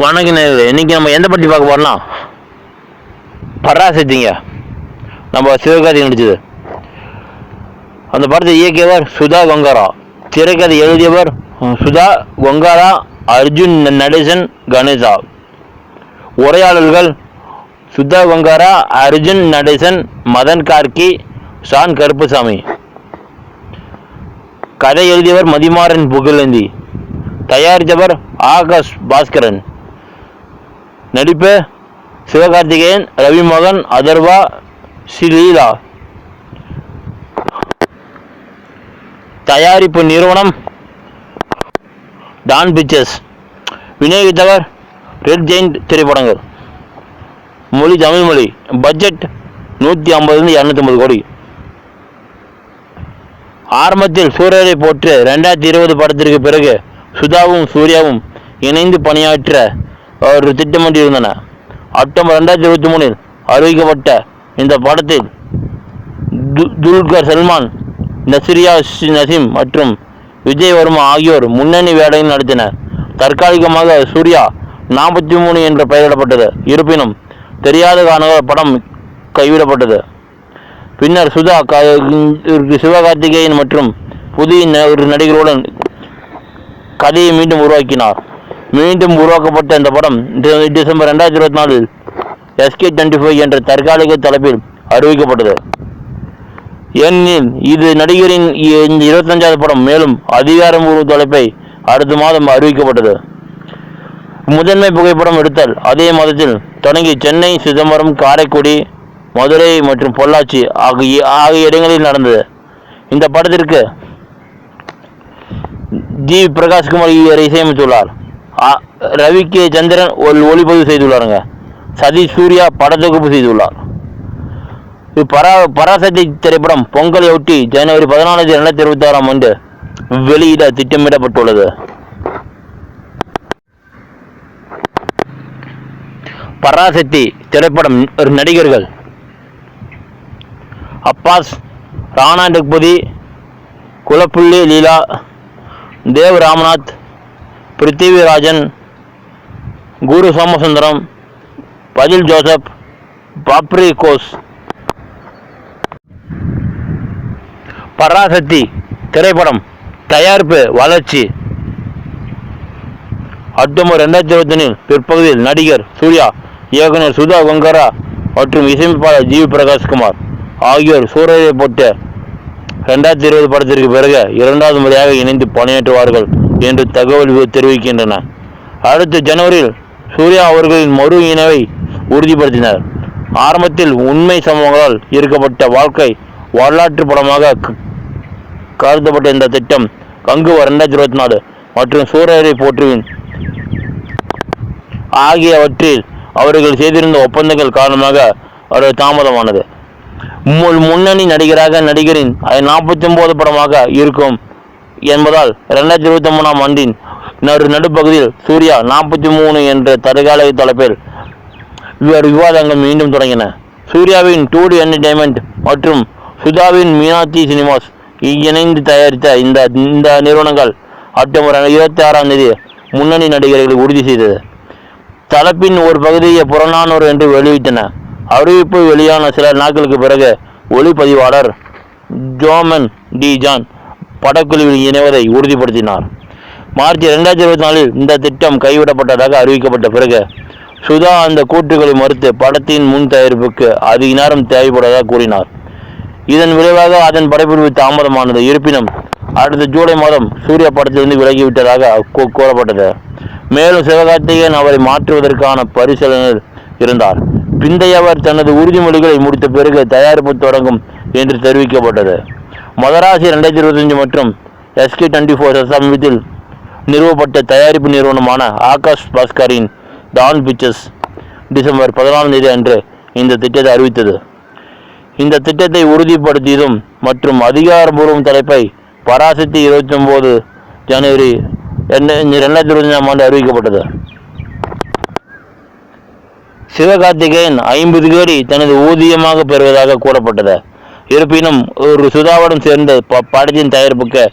வணக்கம் நேயர்களே, இன்னைக்கு நம்ம எந்த பற்றி பார்க்க போறோம்னா பராசக்திங்க. நம்ம சிவகார்த்திகேயன் நடிச்சது. அந்த படத்தை இயக்கியவர் சுதா கொங்காரா, திரைக்கதை எழுதியவர் சுதா கொங்காரா, அர்ஜுன் நடேசன், கணேசா. உரையாடல்கள் சுதா கொங்காரா, அர்ஜுன் நடேசன், மதன் கார்கி, ஷான் கருப்புசாமி. கதை எழுதியவர் மதிமாறன் புகழேந்தி, தயாரித்தவர் ஆகாஷ் பாஸ்கரன். நடிப்பு சிவகார்த்திகேயன், ரவிமோகன், அதர்வா, ஸ்ரீலீலா. தயாரிப்பு நிறுவனம் டான் பிக்சர்ஸ். விநியோகித்தவர் ரெட் ஜெயிண்ட் திரைப்படங்கள். மொழி தமிழ் மொழி. பட்ஜெட் 150 250 கோடி. ஆரம்பத்தில் சூரியரை போற்று 2020 படத்திற்கு பிறகு சுதாவும் சூர்யாவும் இணைந்து பணியாற்ற ஒரு திட்டமிட்டிருந்தன. அக்டோபர் 2023 அறிவிக்கப்பட்ட இந்த படத்தில் துல்கர் சல்மான், நஸ்ரியா நசீம் மற்றும் விஜய் வர்மா ஆகியோர் முன்னணி வேடையில் நடித்தனர். தற்காலிகமாக சூர்யா 43 என்ற பெயரிடப்பட்டது. இருப்பினும் தெரியாத காரணங்கள் படம் கைவிடப்பட்டது. பின்னர் சுதா சிவகார்த்திகேயன் மற்றும் புதிய நடிகர்களுடன் கதையை மீண்டும் உருவாக்கினார். மீண்டும் உருவாக்கப்பட்ட இந்த படம் டிசம்பர் 2024 SK25 என்ற தற்காலிக தலைப்பில் அறிவிக்கப்பட்டது. ஏனெனில் இது நடிகரின் 25வது படம். மேலும் அதிகாரப்பூர்வ தலைப்பை அடுத்த மாதம் அறிவிக்கப்பட்டது. முதன்மை புகைப்படம் எடுத்தல் அதே மாதத்தில் தொடங்கி சென்னை, சிதம்பரம், காரைக்குடி, மதுரை மற்றும் பொள்ளாச்சி ஆகிய இடங்களில் நடந்தது. இந்த படத்திற்கு ஜி பிரகாஷ்குமார் இசையமைத்துள்ளார். ரவி கே சந்திரன் ஒளிப்பதிவு செய்துள்ளாருங்க. சதீஷ் சூர்யா படத்தொகுப்பு செய்துள்ளார். பராசக்தி திரைப்படம் பொங்கலை ஒட்டி ஜனவரி 14, 2026 வெளியிட திட்டமிடப்பட்டுள்ளது. பராசக்தி திரைப்படம் நடிகர்கள் அப்பாஸ், ராணா டக்பதி, குலப்புள்ளி லீலா, தேவ் ராம்நாத், பிருத்திவிராஜன், குரு சோமசுந்தரம், பதில் ஜோசப், பாப்ரி கோஸ். பராசக்தி திரைப்படம் தயாரிப்பு வளர்ச்சி. அக்டோபர் 2021 பிற்பகுதியில் நடிகர் சூர்யா, இயக்குனர் சுதா கொங்காரா மற்றும் இசையமைப்பாளர் ஜி பிரகாஷ்குமார் ஆகியோர் சூரியரை போட்டு 2020 படத்திற்கு பிறகு இரண்டாவது முறையாக இணைந்து பணியாற்றுவார்கள் என்று தகவல் தெரிவிக்கின்றன. அடுத்த ஜனவரியில் சூர்யா அவர்களின் மறு இணைவை உறுதிப்படுத்தினர். ஆரம்பத்தில் உண்மை சம்பவங்களால் ஈர்க்கப்பட்ட வாழ்க்கை வரலாற்று படமாக கருதப்பட்ட இந்த திட்டம் கங்குவா 2024 மற்றும் சூரியரை போற்றுவின் ஆகியவற்றில் அவர்கள் செய்திருந்த ஒப்பந்தங்கள் காரணமாக அவர்கள் தாமதமானது. முன்னணி நடிகராக நடிகரின் 49 படமாக இருக்கும் என்பதால் 2023 நடுப்பகுதியில் சூர்யா 43 என்ற தற்காலிக தலைப்பில் விவாதங்கள் மீண்டும் தொடங்கின. சூர்யாவின் 2D என்டர்டைன்மெண்ட் மற்றும் சுதாவின் மீனாட்சி சினிமாஸ் இணைந்து தயாரித்த இந்த நிறுவனங்கள் அக்டோபர் 26 முன்னணி நடிகர்களை உறுதி செய்தது. தலைப்பின் ஒரு பகுதியை புறநானூறு என்று வெளியிட்டன. அறிவிப்பு வெளியான சில நாட்களுக்கு பிறகு ஒளிப்பதிவாளர் ஜோமன் டி ஜான் படக்குழுவில் இணைவதை உறுதிப்படுத்தினார். மார்ச் 2024 இந்த திட்டம் கைவிடப்பட்டதாக அறிவிக்கப்பட்ட பிறகு சுதா அந்த கூற்றுகளை மறுத்து படத்தின் முன் தயாரிப்புக்கு அதிக நேரம் தேவைப்படுவதாக கூறினார். இதன் விளைவாக அதன் படப்பிடிப்பு தாமதமானது. இருப்பினும் அடுத்த ஜூலை மாதம் சூர்யா படத்திலிருந்து விலகிவிட்டதாக கூறப்பட்டது. மேலும் சிவகார்த்திகேயன் அவரை மாற்றுவதற்கான பரிசீலனையில் இருந்தார். பிந்தையவர் தனது உறுதிமொழிகளை முடித்த பிறகு தயாரிப்பு தொடங்கும் என்று தெரிவிக்கப்பட்டது. மதராசி 2025 மற்றும் SK24 சமீபத்தில் நிறுவப்பட்ட தயாரிப்பு நிறுவனமான ஆகாஷ் பாஸ்கரின் டான் பிக்சர்ஸ் டிசம்பர் 14 அன்று இந்த திட்டத்தை அறிவித்தது. இந்த திட்டத்தை உறுதிப்படுத்தியதும் மற்றும் அதிகாரப்பூர்வ தலைப்பை பராசக்தி 29 ஜனவரி 2025 அறிவிக்கப்பட்டது. சிவகார்த்திகேயன் 50 கோடி தனது ஊதியமாக பெறுவதாக கூறப்பட்டது. இருப்பினும் ஒரு சுதாவுடன் சேர்ந்த படத்தின் தயாரிப்புக்கு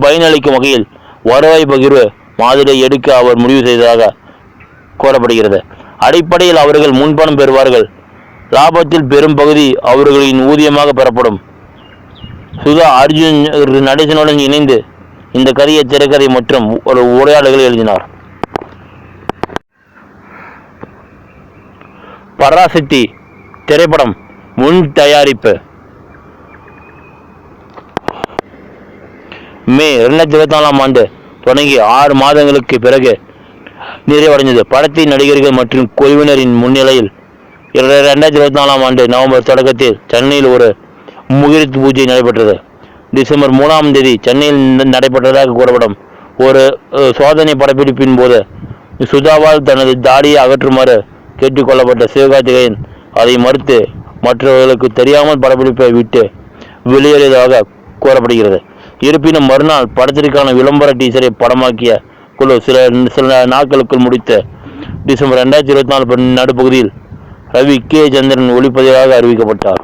பயனளிக்கும் வகையில் வருவாய் பகிர்வு மாதிரி எடுக்க அவர் முடிவு செய்ததாக கூறப்படுகிறது. அடிப்படையில் அவர்கள் முன்பணம் பெறுவார்கள். லாபத்தில் பெரும் பகுதி அவர்களின் ஊதியமாக பெறப்படும். சுதா அர்ஜுன் நடேசனுடன் இணைந்து இந்த கதையை திரைக்கதை மற்றும் ஒரு உரையாடல்களை எழுதினார். பராசக்தி திரைப்படம் முன் தயாரிப்பு மே 2024 ஆண்டு தொடங்கி 6 மாதங்களுக்கு பிறகு நிறைவடைந்தது. படத்தின் நடிகர்கள் மற்றும் குழுவினரின் முன்னிலையில் 2024 ஆண்டு நவம்பர் தொடக்கத்தில் சென்னையில் ஒரு முகிழ்த்து பூஜை நடைபெற்றது. டிசம்பர் 3ஆம் தேதி சென்னையில் நடைபெற்றதாக கூறப்படும் ஒரு சோதனை படப்பிடிப்பின் போது சுதாவால் தனது தாடியை அகற்றுமாறு கேட்டுக்கொள்ளப்பட்ட சிவகார்த்திகேயன் அதை மறுத்து மற்றவர்களுக்கு தெரியாமல் படப்பிடிப்பை விட்டு வெளியேறியதாக கூறப்படுகிறது. இருப்பினும் மறுநாள் படத்திற்கான விளம்பர டீசரை படமாக்கிய குழு சில நாட்களுக்குள் முடித்த டிசம்பர் 2024 நடுப்பகுதியில் ரவி கே சந்திரன் ஒளிப்பதிவாக அறிவிக்கப்பட்டார்.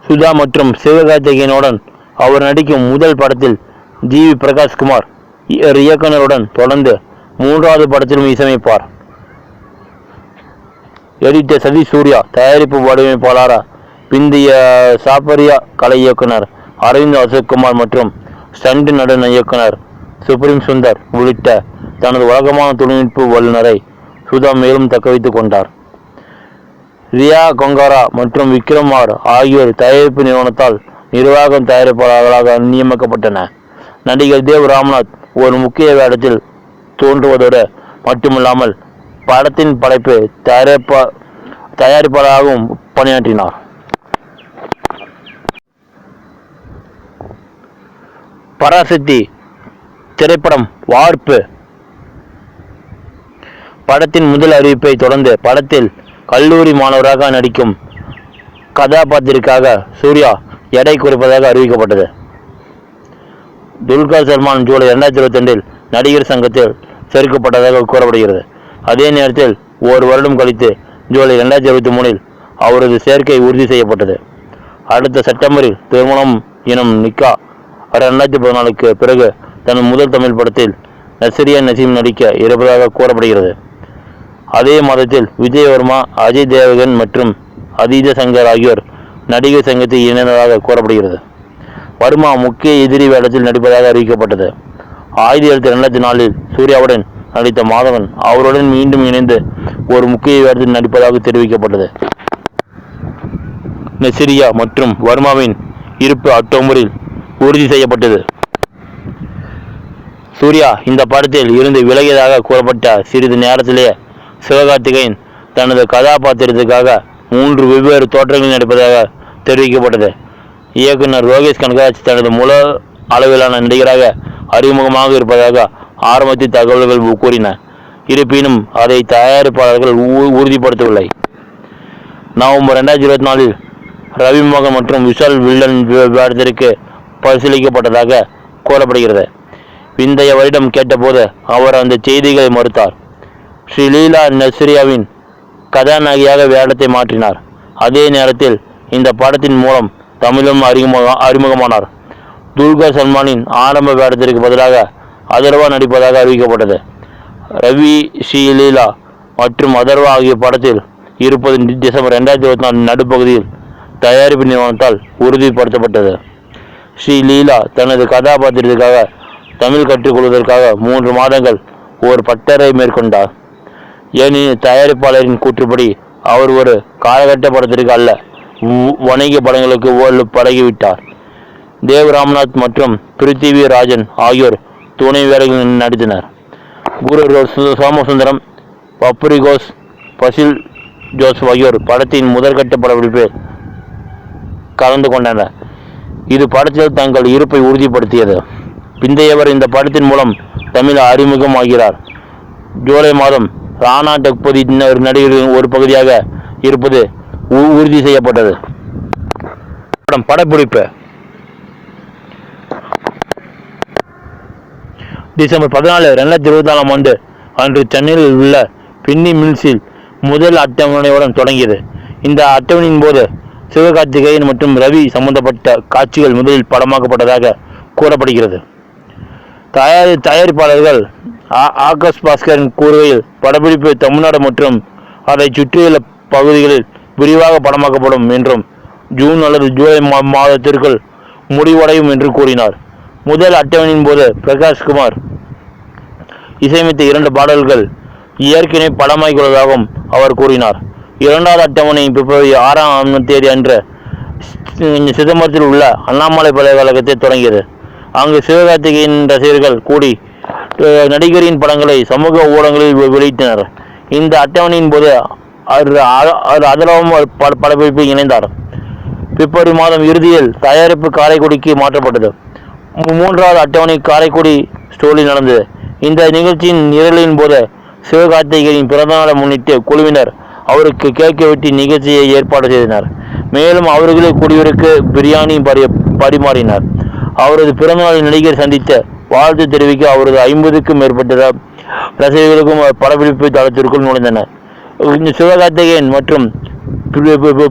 சுதா மற்றும் சிவகார்த்திகேயனுடன் அவர் நடிக்கும் முதல் படத்தில் ஜி.வி. பிரகாஷ்குமார் இயக்குனருடன் தொடர்ந்து 3வது படத்திலும் இசையமைப்பார். எடிட்டர் சதீஷ் சூர்யா, தயாரிப்பு வடிவமைப்பாளர் பிந்திய சாப்பரியா, கலை இயக்குனர் அரவிந்த் அசோக்குமார் மற்றும் ஸ்டண்ட் நடன இயக்குனர் சுப்ரீம் சுந்தர் உள்ளிட்ட தனது வழக்கமான தொழில்நுட்ப வல்லுநரை சுதா மேலும் தக்கவைத்துக் கொண்டார். ரியா கொங்காரா மற்றும் விக்ரமார் ஆகியோர் தயாரிப்பு நிறுவனத்தால் நிர்வாகம் தயாரிப்பாளர்களாக நியமிக்கப்பட்டன. நடிகர் தேவ் ராம்நாத் ஒரு முக்கிய வேடத்தில் தோன்றுவதோடு மட்டுமில்லாமல் படத்தின் படைப்பு தயாரிப்பாளராகவும் பணியாற்றினார். பராசக்தி திரைப்படம் வார்ப்பு படத்தின் முதல் அறிவிப்பை தொடர்ந்து படத்தில் கல்லூரி மாணவராக நடிக்கும் கதாபாத்திரத்திற்காக சூர்யா எடை குறைப்பதாக அறிவிக்கப்பட்டது. துல்கர் சல்மான் ஜூலை 2022 நடிகர் சங்கத்தில் சேர்க்கப்பட்டதாக கூறப்படுகிறது. அதே நேரத்தில் ஒரு வருடம் கழித்து ஜூலை 2023 அவரது சேர்க்கை உறுதி செய்யப்பட்டது. அடுத்த செப்டம்பரில் திருமணம் எனும் நிக்கா 2014க்கு பிறகு தனது முதல் தமிழ் படத்தில் நஸ்ரியா நசீம் நடிக்க இருப்பதாக கூறப்படுகிறது. அதே மாதத்தில் விஜயவர்மா, அஜய் தேவகன் மற்றும் அதீத சங்கர் ஆகியோர் நடிகர் சங்கத்தில் இணைந்ததாக கூறப்படுகிறது. வர்மா முக்கிய எதிரி வேடத்தில் நடிப்பதாக அறிவிக்கப்பட்டது. 2004 சூர்யாவுடன் நடித்த மாதவன் அவருடன் மீண்டும் இணைந்து ஒரு முக்கிய வேடத்தில் நடிப்பதாக தெரிவிக்கப்பட்டது. நஸ்ரியா மற்றும் வர்மாவின் இருப்பு அக்டோபரில் உறுதி செய்யப்பட்டது. சூர்யா இந்த படத்தில் இருந்து விலகியதாக கூறப்பட்ட சிறிது நேரத்திலேயே சிவகார்த்திகேயன் தனது கதாபாத்திரத்திற்காக 3 வெவ்வேறு தோற்றங்களில் நடிப்பதாக தெரிவிக்கப்பட்டது. இயக்குனர் ரோகேஷ் கனகராஜ் தனது முழு அளவிலான நடிகராக அறிமுகமாக இருப்பதாக ஆரம்பத்தில் தகவல்கள் கூறின. இருப்பினும் அதை தயாரிப்பாளர்கள் உறுதிப்படுத்தவில்லை. நவம்பர் 2024 ரவிமோகன் மற்றும் விஷால் வில்லன் வேடத்திற்கு பரிசீலிக்கப்பட்டதாக கூறப்படுகிறது. பிந்தைய வருடம் கேட்டபோது அவர் அந்த செய்திகளை மறுத்தார். ஸ்ரீலீலா நஸ்ரியாவின் கதாநாயகியாக வேடத்தை மாற்றினார். அதே நேரத்தில் இந்த படத்தின் மூலம் தமிழும் அறிமுகமானார். துல்கர் சல்மானின் ஆரம்ப வேடத்திற்கு பதிலாக அதர்வா நடிப்பதாக அறிவிக்கப்பட்டது. ரவி, ஸ்ரீலீலா மற்றும் அதர்வா ஆகிய படத்தில் இருப்பது டிசம்பர் 2024 நடுப்பகுதியில் தயாரிப்பு நிறுவனத்தால் உறுதிப்படுத்தப்பட்டது. ஸ்ரீலீலா தனது கதாபாத்திரத்திற்காக தமிழ் கற்றுக்கொள்வதற்காக 3 மாதங்கள் ஒரு பட்டறை மேற்கொண்டார். ஏனெனில் தயாரிப்பாளரின் கூற்றுப்படி அவர் ஒரு காலகட்ட படத்திற்கு அல்ல, வணிக படங்களுக்கு பழகிவிட்டார். தேவ் ராம்நாத் மற்றும் பிருத்திவி ராஜன் ஆகியோர் துணை வேடங்களில் நடித்தனர். குரு சோமசுந்தரம், பப்ரி கோஷ், பசில் ஜோசப் ஆகியோர் படத்தின் முதற்கட்ட படப்பிடிப்பில் கலந்து கொண்டனர். இது படத்தில் தங்கள் இருப்பை உறுதிப்படுத்தியது. பிந்தையவர் இந்த படத்தின் மூலம் தமிழ் அறிமுகம் ஆகிறார். ஜூலை மாதம் ராணா டக்பதி நடிகர்களின் ஒரு பகுதியாக இருப்பது உறுதி செய்யப்பட்டது. படப்பிடிப்பு டிசம்பர் 14, 2024 ஆண்டு அன்று சென்னையில் உள்ள பின்னி மில்ஸில் முதல் அட்டவணையுடன் தொடங்கியது. இந்த அட்டவணையின் போது சிவகார்த்திகேயன் மற்றும் ரவி சம்பந்தப்பட்ட காட்சிகள் முதலில் படமாக்கப்பட்டதாக கூறப்படுகிறது. தயாரிப்பாளர்கள் ஆகாஷ் பாஸ்கரன் கூறுகையில், படப்பிடிப்பு தமிழ்நாடு மற்றும் அதை சுற்றியுள்ள பகுதிகளில் விரிவாக படமாக்கப்படும் என்றும் ஜூன் அல்லது ஜூலை மாதத்திற்குள் முடிவடையும் என்று கூறினார். முதல் அட்டவணையின் போது பிரகாஷ்குமார் இசையமைத்த 2 பாடல்கள் ஏற்கனவே படமாகியுள்ளதாகவும் அவர் கூறினார். இரண்டாவது அட்டவணை பிப்ரவரி 6ஆம் தேதி அன்று சிதம்பரத்தில் உள்ள அண்ணாமலை பல்கலைக்கழகத்தில் தொடங்கியது. அங்கு சிவகார்த்திகேயன் ரசிகர்கள் கூடி நடிகரின் படங்களை சமூக ஊடகங்களில் வெளியிட்டனர். இந்த அட்டவணையின் போது அதலவும் படப்பிடிப்பில் இணைந்தார். பிப்ரவரி மாதம் இறுதியில் தயாரிப்பு காரைக்குடிக்கு மாற்றப்பட்டது. 3வது அட்டவணை காரைக்குடி ஸ்டோரில் நடந்தது. இந்த நிகழ்ச்சியின் நிரலின் போது சிவகார்த்திகேயனின் பிறந்தநாளை முன்னிட்டு குழுவினர் அவருக்கு கேக் வெட்டி நிகழ்ச்சியை ஏற்பாடு செய்தனர். மேலும் அவர்களே கூடியவருக்கு பிரியாணி பரிமாறினார். அவரது பிறந்தநாளில் நடிகர் சந்தித்த வாழ்த்து தெரிவிக்க அவரது 50க்கும் மேற்பட்ட ரசிகர்களுக்கும் படப்பிடிப்பு தளத்திற்குள் நுழைந்தனர். சிவகார்த்திகேயன் மற்றும்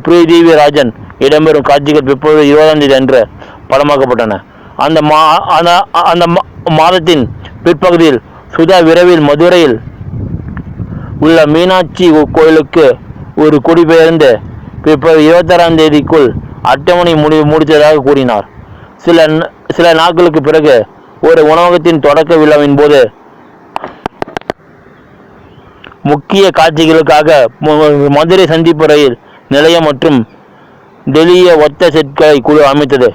பிரிதிவி ராஜன் இடம்பெறும் காட்சிகள் பிப்ரவரி 20ஆம் தேதி அன்று படமாக்கப்பட்டன. அந்த மாதத்தின் பிற்பகுதியில் சுதா விரைவில் மதுரையில் உள்ள மீனாட்சி கோயிலுக்கு ஒரு குடிபெயர்ந்து பிப்ரவரி 26ஆம் தேதிக்குள் அட்டவணை முடித்ததாக கூறினார். சில நாட்களுக்கு பிறகு ஒரு உணவகத்தின் தொடக்க விழாவின் போது முக்கிய காட்சிகளுக்காக மதுரை சந்திப்பு ரயில் நிலையம் மற்றும் டெல்லிய ஒத்த செட்களை குழு அமைத்தது.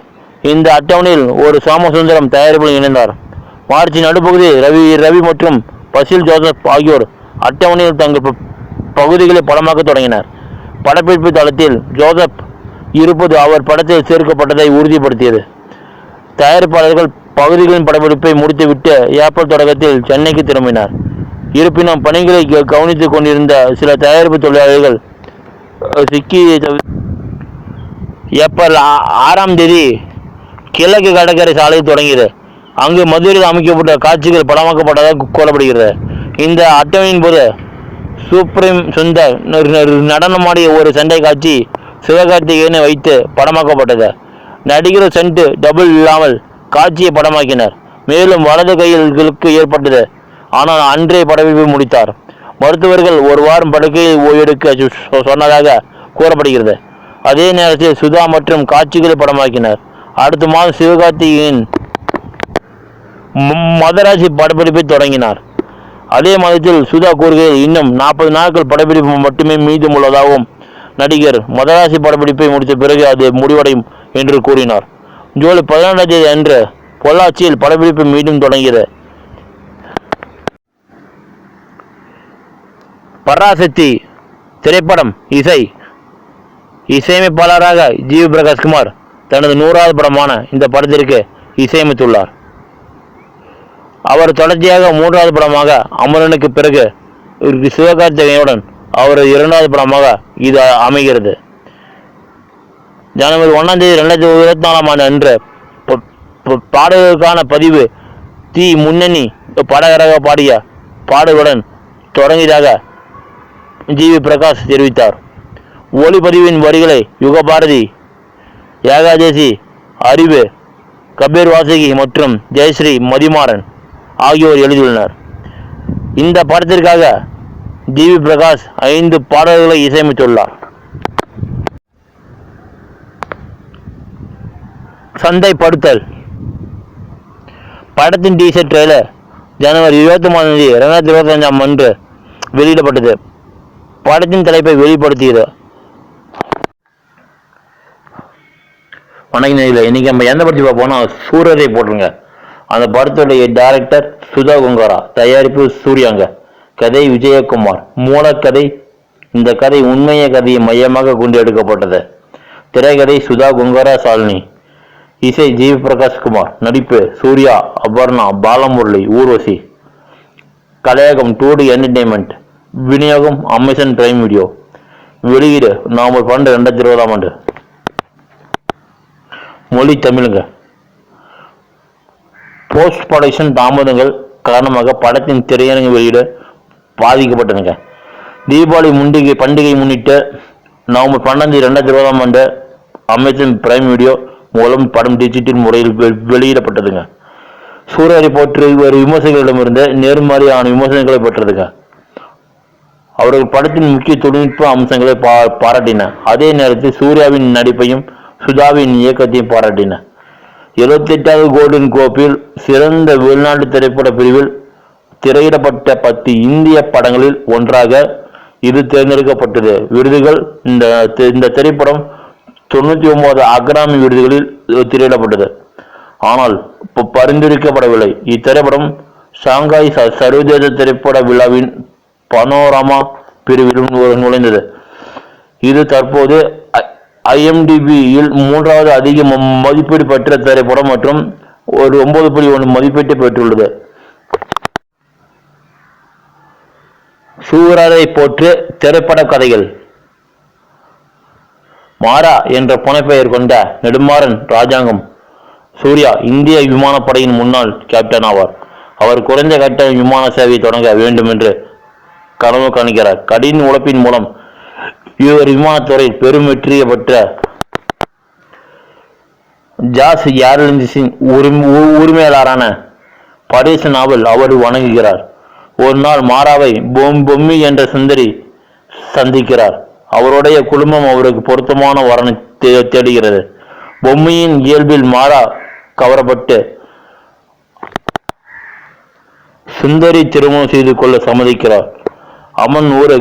இந்த அட்டவணையில் ஒரு சோமசுந்தரம் தயாரிப்பில் இணைந்தார். மார்ச்சின் நடுப்பகுதியில் ரவி மற்றும் பசில் ஜோசப் ஆகியோர் அட்டவணையில் தங்கள் பகுதிகளை படமாக்க தொடங்கினர். படப்பிடிப்பு தளத்தில் ஜோசப் இருப்பது அவர் படத்தில் சேர்க்கப்பட்டதை உறுதிப்படுத்தியது. தயாரிப்பாளர்கள் பகுதிகளின் படப்பிடிப்பை முடித்துவிட்டு ஏப்ரல் தொடக்கத்தில் சென்னைக்கு திரும்பினார். இருப்பினும் பணிகளை கவனித்துக் கொண்டிருந்த சில தயாரிப்பு தொழிலாளர்கள் சிக்கி ஏப்ரல் 6ஆம் தேதி கிழக்கு கடற்கரை சாலையில் தொடங்கியது. அங்கு மதுரையில் அமைக்கப்பட்ட காட்சிகள் படமாக்கப்பட்டதாக கூறப்படுகிறது. இந்த அட்டவணையின் போது சுப்ரீம் சுந்தர் நடனமாடிய ஒரு சண்டை காட்சி சிவகார்த்திகேயனை வைத்து படமாக்கப்பட்டது. நடிகர் சென்ட் டபுள் இல்லாமல் காட்சியை படமாக்கினர். மேலும் வலது கைகளுக்கு ஏற்பட்டது. ஆனால் அன்றே படப்பிடிப்பை முடித்தார். மருத்துவர்கள் ஒரு வாரம் படுக்கையில் ஓய்வெடுக்க சொன்னதாக கூறப்படுகிறது. அதே நேரத்தில் சுதா மற்றும் காட்சிகளை படமாக்கினர். அடுத்த மாதம் சிவகார்த்திகேயன் மதராசி படப்பிடிப்பை தொடங்கினார். அதே மாதத்தில் சுதா கூறுகையில், இன்னும் 40 நாட்கள் படப்பிடிப்பு மட்டுமே மீதம் உள்ளதாகவும் நடிகர் மதராசி படப்பிடிப்பை முடித்த பிறகு அது முடிவடையும் என்று கூறினார். ஜூலை 14ஆம் தேதி அன்று பொள்ளாச்சியில் படப்பிடிப்பு மீண்டும் தொடங்கியது. பராசக்தி திரைப்படம் இசையமைப்பாளராக ஜிவி பிரகாஷ்குமார் தனது 100வது படமான இந்த படத்திற்கு இசையமைத்துள்ளார். அவர் தொடர்ச்சியாக 3வது படமாக அமரனுக்கு பிறகு சிவகார்த்திகேயனுடன் அவரது 2வது படமாக இது அமைகிறது. ஜனவரி 1ஆம் தேதி 2024ஆம் ஆண்டு அன்று பாடல்களுக்கான பதிவு தி முன்னணி பாடகராக பாடிய பாடலுடன் தொடங்கியதாக ஜிவி பிரகாஷ் தெரிவித்தார். ஒளிப்பதிவின் வரிகளை யுகபாரதி, ஏகாதேசி, அறிவு, கபீர் வாசுகி மற்றும் ஜெயஸ்ரீ மதிமாறன் ஆகியோர் எழுதியுள்ளனர். இந்த படத்திற்காக ஜிவி பிரகாஷ் 5 பாடல்களை இசையமைத்துள்ளார். சந்தைப்படுத்தல். படத்தின் டீசர் ட்ரெய்லர் ஜனவரி 23ஆம் தேதி 2025ஆம் அன்று வெளியிடப்பட்டது. படத்தின் தலைப்பை வெளிப்படுத்தியது. வணக்கம் நேயர்களே, இன்னைக்கு நம்ம எந்த படத்தை பார்ப்போம்னா சூரரை போட்டுருங்க. அந்த படத்துடைய டைரக்டர் சுதா கொங்கரா, தயாரிப்பு சூர்யாங்க, கதை விஜயகுமார், மூலக்கதை இந்த கதை உண்மைய கதையை மையமாக கொண்டு எடுக்கப்பட்டது. திரைக்கதை சுதா கொங்கரா சாலினி, இசை ஜிவி பிரகாஷ்குமார், நடிப்பு சூர்யா, அபர்ணா, பாலமுரளி, ஊர்வசி. கலையகம் 2D என்டர்டைன்மெண்ட், விநியோகம் அமேசான் பிரைம் வீடியோ. வெளியீடு நவம்பர் 12, 2020ஆம் ஆண்டு. மொழி தமிழுங்க. போஸ்ட் ப்ரொடக்ஷன் தாமதங்கள் காரணமாக படத்தின் திரையரங்கு வெளியீடு பாதிக்கப்பட்டதுங்க. தீபாவளி பண்டிகை முன்னிட்டு நவம்பர் 12, 2020ஆம் ஆண்டு அமேசான் பிரைம் வீடியோ மூலம் படம் டிஜிட்டல் முறையில் வெளியிடப்பட்டதுங்க. சூரியரை போற்றி ஒரு விமர்சகர்களிடமிருந்து நேர்மறையான விமர்சனங்களை பெற்றதுங்க. அவர்கள் படத்தின் முக்கிய தொழில்நுட்ப அம்சங்களை பாராட்டின. அதே நேரத்தில் சூர்யாவின் நடிப்பையும் சுதாவின் இயக்கத்தையும் பாராட்டின. 78வது கோல்டன் குளோபில் சிறந்த வெளிநாட்டு திரைப்பட பிரிவில் திரையிடப்பட்ட 10 இந்திய படங்களில் ஒன்றாக இது தேர்ந்தெடுக்கப்பட்டது. விருதுகள் இந்த திரைப்படம் 99 அக்ராமி விருதுகளில் திரையிடப்பட்டது, ஆனால் பரிந்துரைக்கப்படவில்லை. இத்திரைப்படம் ஷாங்காய் சர்வதேச திரைப்பட விழாவின் பனோராமா பிரிவில் நுழைந்தது. இது தற்போது IMDb-யில் 3வது அதிக மதிப்பீடு பெற்ற திரைப்படம் மற்றும் ஒரு 9.1 மதிப்பீட்டை பெற்றுள்ளது. சூரரை போற்று திரைப்பட கதைகள். மாரா என்ற புனைப்பெயர் கொண்ட நெடுமாறன் ராஜாங்கம் சூர்யா இந்திய விமானப்படையின் முன்னாள் கேப்டன் ஆவார். அவர் குறைந்த கட்ட விமான சேவையை தொடங்க வேண்டும் என்று கனவு காண்கிறார். கடின உழைப்பின் மூலம் இவர் விமானத்துறையில் பெரும் வெற்றியை பெற்ற ஜாஸ் ஏர்லைன்ஸின் உரிமையாளரான பரேஷ் நாவல் அவர் வணங்குகிறார். ஒரு நாள் மாராவை பொம்மி என்ற சுந்தரி சந்திக்கிறார். அவருடைய குடும்பம் அவருக்கு பொருத்தமான வரனை தேடுகிறது. பொம்மியின் இயல்பில் மாரா கவரப்பட்டு சுந்தரி திருமணம் செய்து கொள்ள சம்மதிக்கிறார். அவன் ஒரு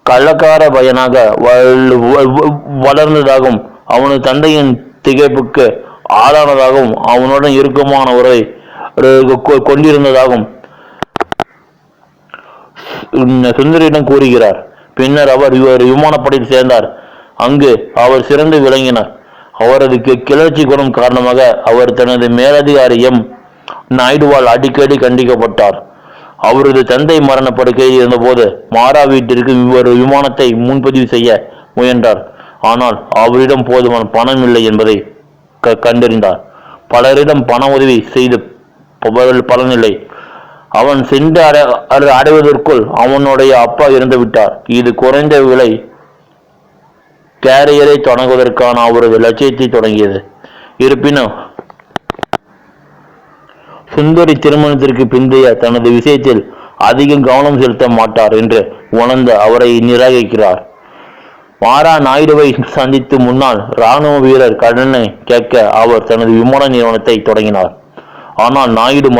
கள்ளக்கார பையனாக வளர்ந்ததாகவும் அவனது தந்தையின் திகைப்புக்கு ஆளானதாகவும் அவனுடன் இறுக்கமான உறவை கொண்டிருந்ததாகவும் சுந்தரியிடம் கூறுகிறார். பின்னர் அவர் விமானப்படையில் சேர்ந்தார். அங்கு அவர் சிறந்து விளங்கினார். அவரது கிளர்ச்சி குணம் காரணமாக அவர் தனது மேலதிகாரி நாயுடுவால் அடிக்கடி கண்டிக்கப்பட்டார். அவரது தந்தை மரணப்படுக்கையில் இருந்தபோது மாரா வீட்டிற்கு ஒரு விமானத்தை முன்பதிவு செய்ய முயன்றார். ஆனால் அவரிடம் போதுமான பணம் இல்லை என்பதை கண்டறிந்தார். பலரிடம் பண உதவி செய்து பலனில்லை. அவன் சென்று அடைவதற்குள் அவனுடைய அப்பா இறந்து விட்டார். இது குறைந்த விலை கேரியரை தொடங்குவதற்கான அவரது லட்சியத்தை தொடங்கியது. இருப்பினும் சுந்தரி திருமணத்திற்கு பிந்தைய தனது விஷயத்தில் அதிக கவனம் செலுத்த மாட்டார் என்று உணர்ந்து அவரை நிராகரிக்கிறார். மாரா நாயுடுவை சந்தித்து முன்னாள் இராணுவ வீரர் கடனை கேட்க அவர் தனது விமான நிறுவனத்தை தொடங்கினார். ஆனால் நாயுடு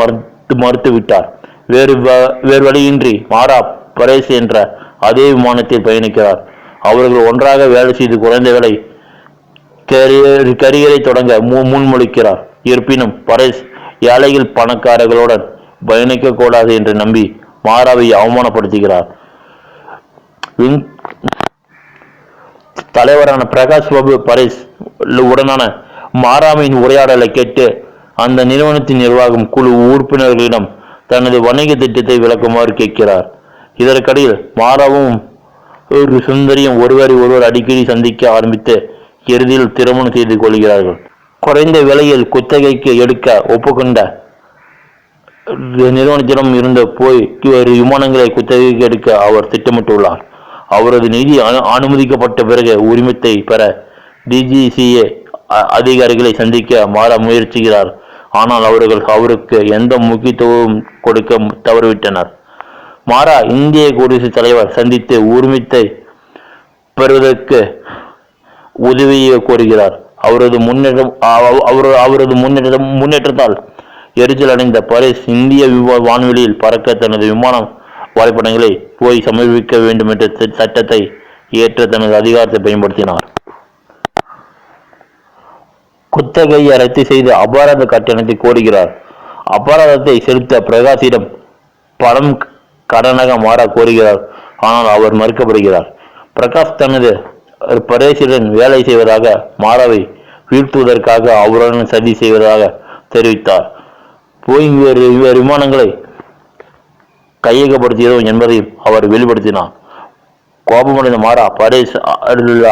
மறுத்துவிட்டார். வேறு வழியின்றி மாரா பரேஷ் என்ற அதே விமானத்தில் பயணிக்கிறார். அவர்கள் ஒன்றாக வேலை செய்து குறைந்த வேலை கரியரை தொடங்க முன்மொழிக்கிறார். இருப்பினும் பரேஷ் ஏழைகள் பணக்காரர்களுடன் பயணிக்க கூடாது என்று நம்பி மாராவை அவமானப்படுத்துகிறார். தலைவரான பிரகாஷ் பாபு பரேஷ் உடனான மாராவின் உரையாடலை கேட்டு அந்த நிறுவனத்தின் நிர்வாகம் குழு உறுப்பினர்களிடம் தனது வணிக திட்டத்தை விளக்குமாறு கேட்கிறார். இதற்கிடையில் மாராவும் ஒரு சுந்தரியும் ஒருவர் அடிக்கடி சந்திக்க ஆரம்பித்து இறுதியில் திருமணம் செய்து கொள்கிறார்கள். குறைந்த விலையில் குத்தகைக்கு எடுக்க ஒப்புக்கொண்ட நிறுவனத்திடம் இருந்த போய் விமானங்களை குத்தகைக்கு எடுக்க அவர் திட்டமிட்டுள்ளார். அவரது நிதி அனுமதிக்கப்பட்ட பிறகு உரிமத்தை பெற DGCA அதிகாரிகளை சந்திக்க மாற முயற்சிக்கிறார். ஆனால் அவருக்கு எந்த முக்கியத்துவம் கொடுக்க தவறிவிட்டனர். மாரா இந்திய குடியரசுத் தலைவர் சந்தித்து உரிமத்தை பெறுவதற்கு உதவியை கோருகிறார். அவரது முன்னேற்றத்தால் எரிச்சல் அடைந்த பரேஷ் இந்திய வான்வெளியில் பறக்க தனது விமான வரைபடங்களை போய் சமர்ப்பிக்க வேண்டும் என்ற சட்டத்தை ஏற்ற தனது அதிகாரத்தை பயன்படுத்தினார். குத்தகையை ரத்து செய்து அபராத கட்டணத்தை கோருகிறார். அபராதத்தை செலுத்த பிரகாஷிடம் பணம் கடனாக மாற கோருகிறார். ஆனால் அவர் மறுக்கப்படுகிறார். பிரகாஷ் தனது பரேஷுடன் வேலை செய்வதாக மாராவை வீழ்த்துவதற்காக அவருடன் சதி செய்வதாக தெரிவித்தார். போயிங் விமானங்களை கையகப்படுத்தியதோ என்பதையும் அவர் வெளிப்படுத்தினார். கோபமடைந்த மாரா பரேஷ்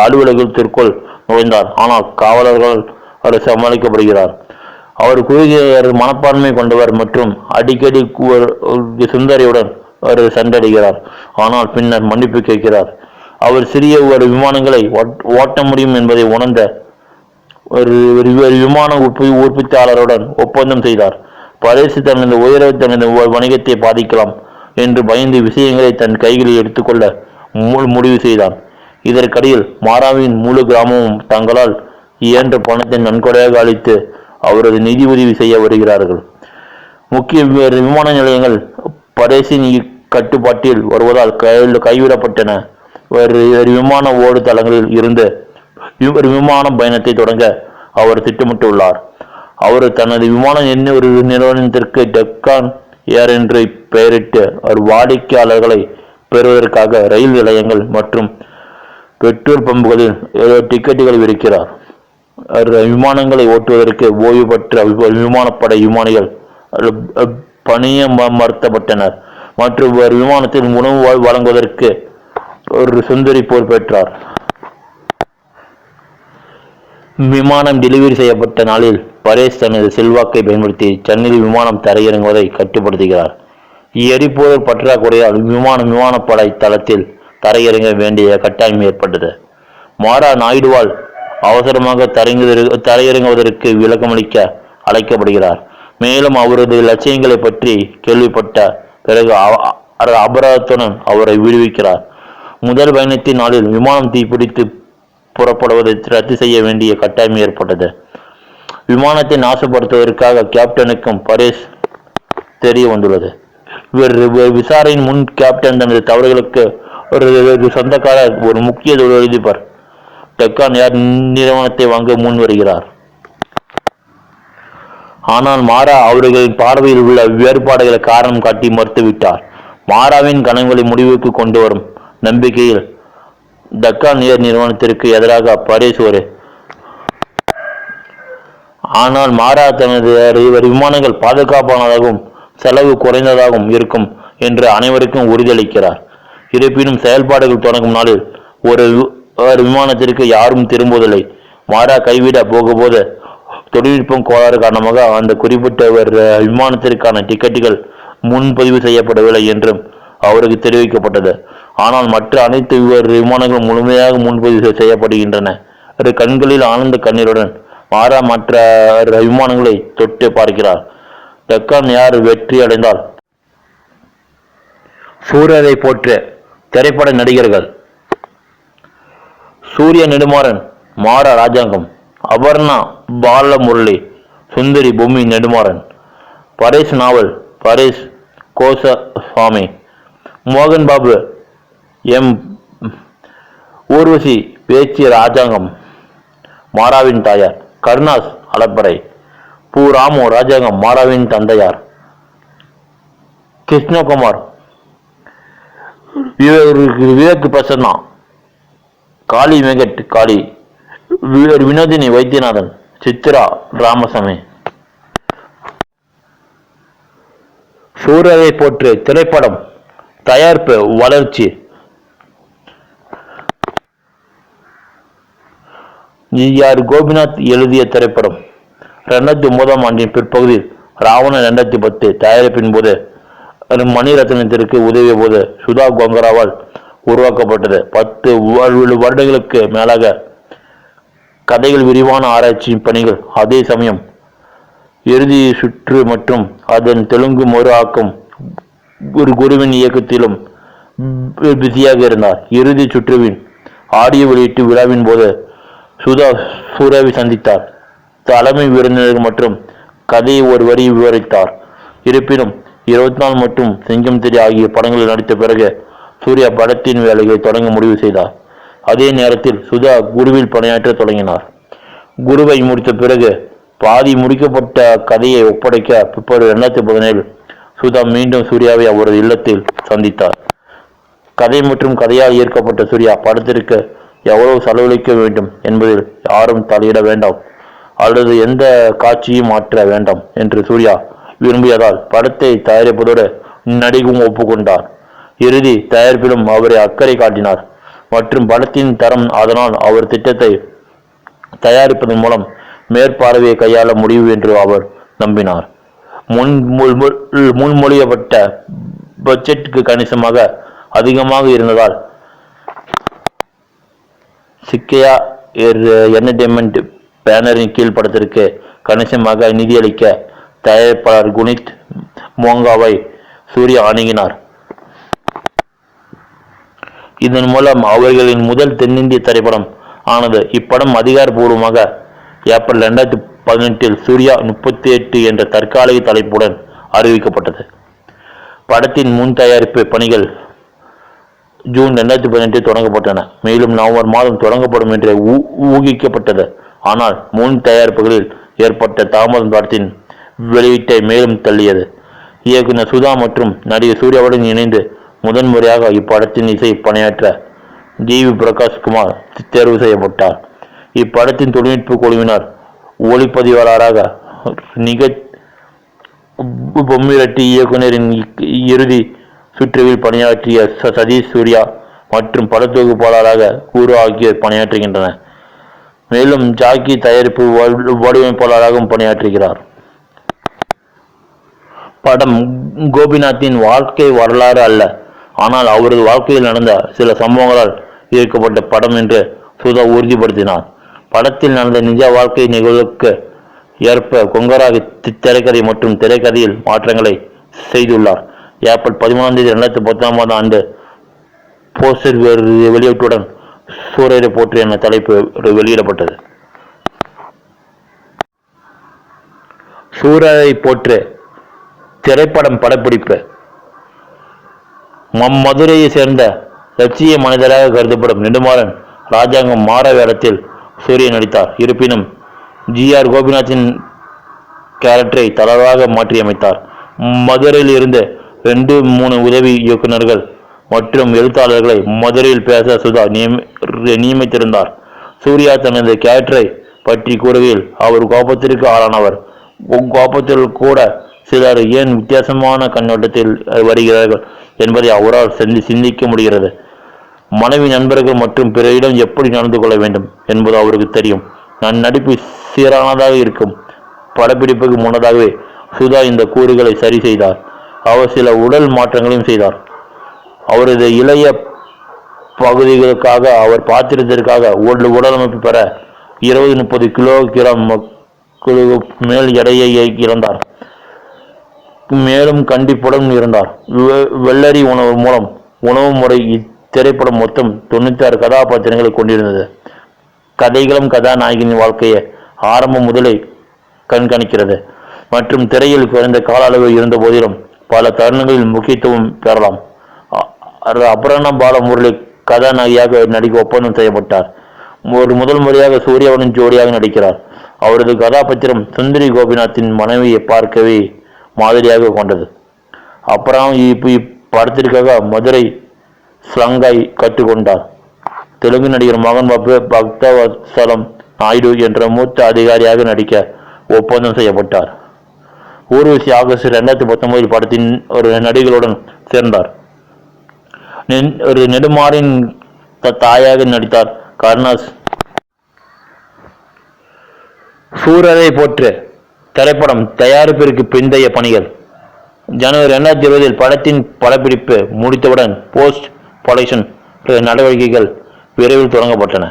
அலுவலகத்திற்குள் நுழைந்தார். ஆனால் காவலர்கள் அவர் சமாளிக்கப்படுகிறார். அவர் குறுகிய மனப்பான்மை கொண்டவர் மற்றும் அடிக்கடி சுந்தரியுடன் அவர் சண்டடைகிறார். ஆனால் பின்னர் மன்னிப்பு கேட்கிறார். அவர் சிறிய ஒரு விமானங்களை ஓட்ட முடியும் என்பதை உணர்ந்த ஒரு விமான உற்பத்தியாளருடன் ஒப்பந்தம் செய்தார். பரிசு தனது உயர்வு தனது வணிகத்தை பாதிக்கலாம் என்று பயந்து விஷயங்களை தன் கைகளில் எடுத்துக்கொள்ள முடிவு செய்தான். இதற்கடியில் மாராவின் முழு கிராமமும் தங்களால் இயன்ற பணத்தை நன்கொடையாக அளித்து அவரது நிதி உதவி செய்ய வருகிறார்கள். முக்கிய விமான நிலையங்கள் பரேசின் கட்டுப்பாட்டில் வருவதால் கைவிடப்பட்டன. விமான ஓடு தளங்களில் இருந்து விமான பயணத்தை தொடங்க அவர் திட்டமிட்டுள்ளார். அவர் தனது விமான ஒரு நிறுவனத்திற்கு டெக்கான் ஏர் என்று பெயரிட்டு அவர் வாடிக்கையாளர்களை பெறுவதற்காக ரயில் நிலையங்கள் மற்றும் பெட்ரோல் பம்புகளில் டிக்கெட்டுகளை விற்கிறார். விமானங்களை ஓட்டுவதற்கு ஓய்வு பெற்ற விமானப்படை விமானிகள் பணியமர்த்தப்பட்டனர் மற்றும் ஒரு விமானத்தில் உணவு வழங்குவதற்கு ஒரு சுந்தரி பொறுப்பேற்றார். விமானம் டெலிவரி செய்யப்பட்ட நாளில் பரேஸ் தனது செல்வாக்கை பயன்படுத்தி சென்னையில் விமானம் தரையிறங்குவதை கட்டுப்படுத்துகிறார். எரிபொருள் பற்றாக்குறையால் விமானப்படை தளத்தில் தரையிறங்க வேண்டிய கட்டாயம் ஏற்பட்டது. மாரா நாயுடுவால் அவசரமாக தரையிறங்குவதற்கு விளக்கமளிக்க அழைக்கப்படுகிறார். மேலும் அவரது லட்சியங்களை பற்றி கேள்விப்பட்ட பிறகு அபராதத்துடன் அவரை விடுவிக்கிறார். முதல் பயணத்தின் நாளில் விமானம் தீப்பிடித்து புறப்படுவதை ரத்து செய்ய வேண்டிய கட்டாயம் ஏற்பட்டது. விமானத்தை நாசப்படுத்துவதற்காக கேப்டனுக்கும் பரேஸ் தெரிய வந்துள்ளது. விசாரணையின் முன் கேப்டன் தனது தவறுகளுக்கு ஒரு சொந்தக்காரர் ஒரு முக்கிய தொழிலதிபர் டெக்கான் ஏர் நிறுவனத்தை வாங்க முன் வருகிறார். ஆனால் மாரா அவர்களின் பார்வையில் உள்ள வேறுபாடுகளை காரணம் காட்டி மறுத்துவிட்டார். மாராவின் கனவுகளை முடிவுக்கு கொண்டு வரும் நம்பிக்கையில் டெக்கான் ஏர் நிறுவனத்திற்கு எதிராக பரேஸ் ஆனால் மாரா தனது விமானங்கள் பாதுகாப்பானதாகவும் செலவு குறைந்ததாகவும் இருக்கும் என்று அனைவருக்கும் உறுதியளிக்கிறார். இருப்பினும் செயல்பாடுகள் தொடங்கும் நாளில் ஒரு விமானத்திற்கு யாரும் திரும்புவதில்லை. மாரா கைவிட போகும்போது தொழில்நுட்பம் கோளாறு காரணமாக அந்த குறிப்பிட்ட விமானத்திற்கான டிக்கெட்டுகள் முன்பதிவு செய்யப்படவில்லை என்றும் அவருக்கு தெரிவிக்கப்பட்டது. ஆனால் மற்ற அனைத்து விமானங்களும் முழுமையாக முன்பதிவு செய்யப்படுகின்றன. கண்களில் ஆனந்த கண்ணீருடன் மாரா மற்ற விமானங்களை தொட்டு பார்க்கிறார். டெக்கான் யார் வெற்றி அடைந்தால் சூரியரை போற்று திரைப்பட நடிகர்கள் சூரிய நெடுமாறன், மாரா ராஜாங்கம், அபர்ணா பாலமுரளி, சுந்தரி பூமி நெடுமாறன், பரேஸ் நாவல் பரேஸ் கோசசுவாமி, மோகன் பாபு எம், ஊர்வசி பேச்சு ராஜாங்கம் மாராவின் தாயார், கருணாஸ் அலப்படை, பூ ராமு ராஜாங்கம் மாராவின் தந்தையார், கிருஷ்ணகுமார், விவேக் பிரசன்னா, காளி வெங்கட் காளி, வினோதினி வைத்தியநாதன், சித்ரா ராமசாமி. சூரியரை போற்று திரைப்படம் தயாரிப்பு வளர்ச்சி. ஜி.ஆர். கோபிநாத் எழுதிய திரைப்படம் 2009 ஆண்டின் பிற்பகுதியில் ராவணன் 2010 தயாரிப்பின் போது மணிரத்னத்திற்கு உதவிய போது சுதா கோங்கராவால் உருவாக்கப்பட்டது. 10 வருடங்களுக்கு மேலாக கதைகள் விரிவான ஆராய்ச்சி பணிகள், அதே சமயம் இறுதி சுற்று மற்றும் அதன் தெலுங்கு மறு ஆக்கம் ஒரு குருவின் இயக்கத்திலும் பிஸியாக இருந்தார். இறுதி சுற்றுவின் ஆடியோ வெளியீட்டு விழாவின் போது சுதா சூர்யாவை சந்தித்தார். தலைமை விருந்தினர் மற்றும் கதையை ஒரு வரி விவரித்தார். இருப்பினும் 24 மற்றும் சிங்கம் திரி ஆகிய படங்களில் நடித்த பிறகு சூர்யா படத்தின் வேலையை தொடங்க முடிவு செய்தார். அதே நேரத்தில் சுதா குருவில் பணியாற்ற தொடங்கினார். குருவை முடித்த பிறகு பாதி முடிக்கப்பட்ட கதையை ஒப்படைக்க பிப்ரவரி 2017 சுதா மீண்டும் சூர்யாவை அவரது இல்லத்தில் சந்தித்தார். கதை மற்றும் கதையால் ஈர்க்கப்பட்ட சூர்யா படத்திற்கு எவ்வளவு செலவழிக்க வேண்டும் என்பதில் யாரும் தலையிட வேண்டாம் அல்லது எந்த காட்சியும் மாற்ற வேண்டாம் என்று சூர்யா விரும்பியதால் படத்தை தயாரிப்பதோடு நடிகவும் ஒப்புக்கொண்டார். இறுதி தயாரிப்பிலும் அவரை அக்கறை காட்டினார் மற்றும் படத்தின் தரம். அதனால் அவர் திட்டத்தை தயாரிப்பதன் மூலம் மேற்பார்வையை கையாள முடியும் என்று அவர் நம்பினார். முன்மொழியப்பட்ட பட்ஜெட்டுக்கு கணிசமாக அதிகமாக இருந்ததால் சிக்கையா என்டர்டெயின்மெண்ட் பேனரின் கீழ் படத்திற்கு கணிசமாக நிதியளிக்க தயாரிப்பாளர் குனித் மோங்காவை சூர்யா அணுகினார். இதன் மூலம் அவர்களின் முதல் தென்னிந்திய திரைப்படம் ஆனது. இப்படம் அதிகாரப்பூர்வமாக ஏப்ரல் 2018 சூர்யா 38 என்ற தற்காலிக தலைப்புடன் அறிவிக்கப்பட்டது. படத்தின் முன் தயாரிப்பு பணிகள் ஜூன் 2018 தொடங்கப்பட்டன. மேலும் நவம்பர் மாதம் தொடங்கப்படும் என்று ஊகிக்கப்பட்டது. ஆனால் முன் தயாரிப்புகளில் ஏற்பட்ட தாமதம் படத்தின் வெளியீட்டை மேலும் தள்ளியது. இயக்குனர் சுதா மற்றும் நடிகர் சூர்யாவுடன் இணைந்து முதன்முறையாக இப்படத்தின் இசை பணியாற்ற ஜிவி பிரகாஷ் குமார் தேர்வு செய்யப்பட்டார். இப்படத்தின் தொழில்நுட்ப குழுவினர் ஒளிப்பதிவாளராக நிகத் பொம்மிரெட்டி, இயக்குனரின் இறுதி சுற்றுவில் பணியாற்றிய சதீஷ் சூர்யா மற்றும் படத்தொகுப்பாளராக குரு ஆகியோர் பணியாற்றுகின்றனர். மேலும் ஜாக்கி தயாரிப்பு வடிவமைப்பாளராகவும் பணியாற்றுகிறார். படம் கோபிநாத்தின் வாழ்க்கை வரலாறு அல்ல, ஆனால் அவரது வாழ்க்கையில் நடந்த சில சம்பவங்களால் ஈர்க்கப்பட்ட படம் என்று சுதா உறுதிப்படுத்தினார். படத்தில் நடந்த நிஜ வாழ்க்கை நிகழ்வுக்கு ஏற்ப கொங்கரா திரைக்கதை மற்றும் திரைக்கதையில் மாற்றங்களை செய்துள்ளார். ஏப்ரல் 13 2019 ஆண்டு போஸ்டர் வெளியீட்டுடன் சூரியரை போற்று என தலைப்பு வெளியிடப்பட்டது. சூரியரை போற்று திரைப்படம் படப்பிடிப்பு மதுரையை சேர்ந்த லட்சிய மனிதராக கருதப்படும் நெடுமாறன் ராஜாங்கம் மாற வேடத்தில் சூர்யா நடித்தார். இருப்பினும் ஜி.ஆர். கோபிநாத்தின் கேரக்டரை தளர்வாக மாற்றியமைத்தார். மதுரையில் இருந்து 2-3 உதவி இயக்குநர்கள் மற்றும் எழுத்தாளர்களை மதுரையில் பேச சுதா நியமித்திருந்தார். சூர்யா தனது கேரக்டரை பற்றி கூறுகையில், அவர் கோபத்திற்கு ஆளானவர். கோபத்தில் கூட சிலர் ஏன் வித்தியாசமான கண்ணோட்டத்தில் வருகிறார்கள் என்பதை அவரால் சிந்திக்க முடிகிறது. மனைவி, நண்பர்கள் மற்றும் பிறரிடம் எப்படி நடந்து கொள்ள வேண்டும் என்பது அவருக்கு தெரியும். நான் நடிப்பு சீரானதாக இருக்கும். படப்பிடிப்புக்கு முன்னதாகவே சுதா இந்த கூறுகளை சரி செய்தார். அவர் சில உடல் மாற்றங்களையும் செய்தார். அவரது இளைய பகுதிகளுக்காக அவர் பாத்திரத்திற்காக உடலமைப்பு பெற 20-30 கிலோகிராம் மேல் எடையை இழந்தார். மேலும் கண்டிப்புடன் இருந்தார். வெள்ளரி உணவு மூலம் உணவு முறை இத்திரைப்படம் மொத்தம் 96 கதாபாத்திரங்களை கொண்டிருந்தது. கதைகளும் கதாநாயகியின் வாழ்க்கையை ஆரம்பம் முதலே கண்காணிக்கிறது மற்றும் திரையில் குறைந்த கால அளவு இருந்த போதிலும் பல தருணங்களில் முக்கியத்துவம் பெறலாம். அபர்ணா பாலமுரளி கதாநாயகியாக நடிக்க ஒப்பந்தம் செய்யப்பட்டார். முதல் முறையாக சூர்யாவுடன் ஜோடியாக நடிக்கிறார். அவரது கதாபாத்திரம் சுந்தரி கோபிநாத்தின் மனைவியை பார்க்கவே மாதிரியாக கொண்டது. அப்புறம் இப்படத்திற்காக மதுரை ஸ்லங்காய் கற்றுக்கொண்டார். தெலுங்கு நடிகர் மகன் பாபு பக்தவத்சலம் நாயுடு என்ற மூத்த அதிகாரியாக நடிக்க ஒப்பந்தம் செய்யப்பட்டார். ஊர்வசி ஆகஸ்ட் 2019 படத்தின் ஒரு நடிகளுடன் சேர்ந்தார். ஒரு நெடுமாறின் தாயாக நடித்தார். கருணாஸ். சூரரை போற்று திரைப்படம் தயாரிப்பிற்கு பிந்தைய பணிகள். ஜனவரி 2020 படத்தின் படப்பிடிப்பு முடித்தவுடன் போஸ்ட் ப்ரொடக்ஷன் நடவடிக்கைகள் விரைவில் தொடங்கப்பட்டன.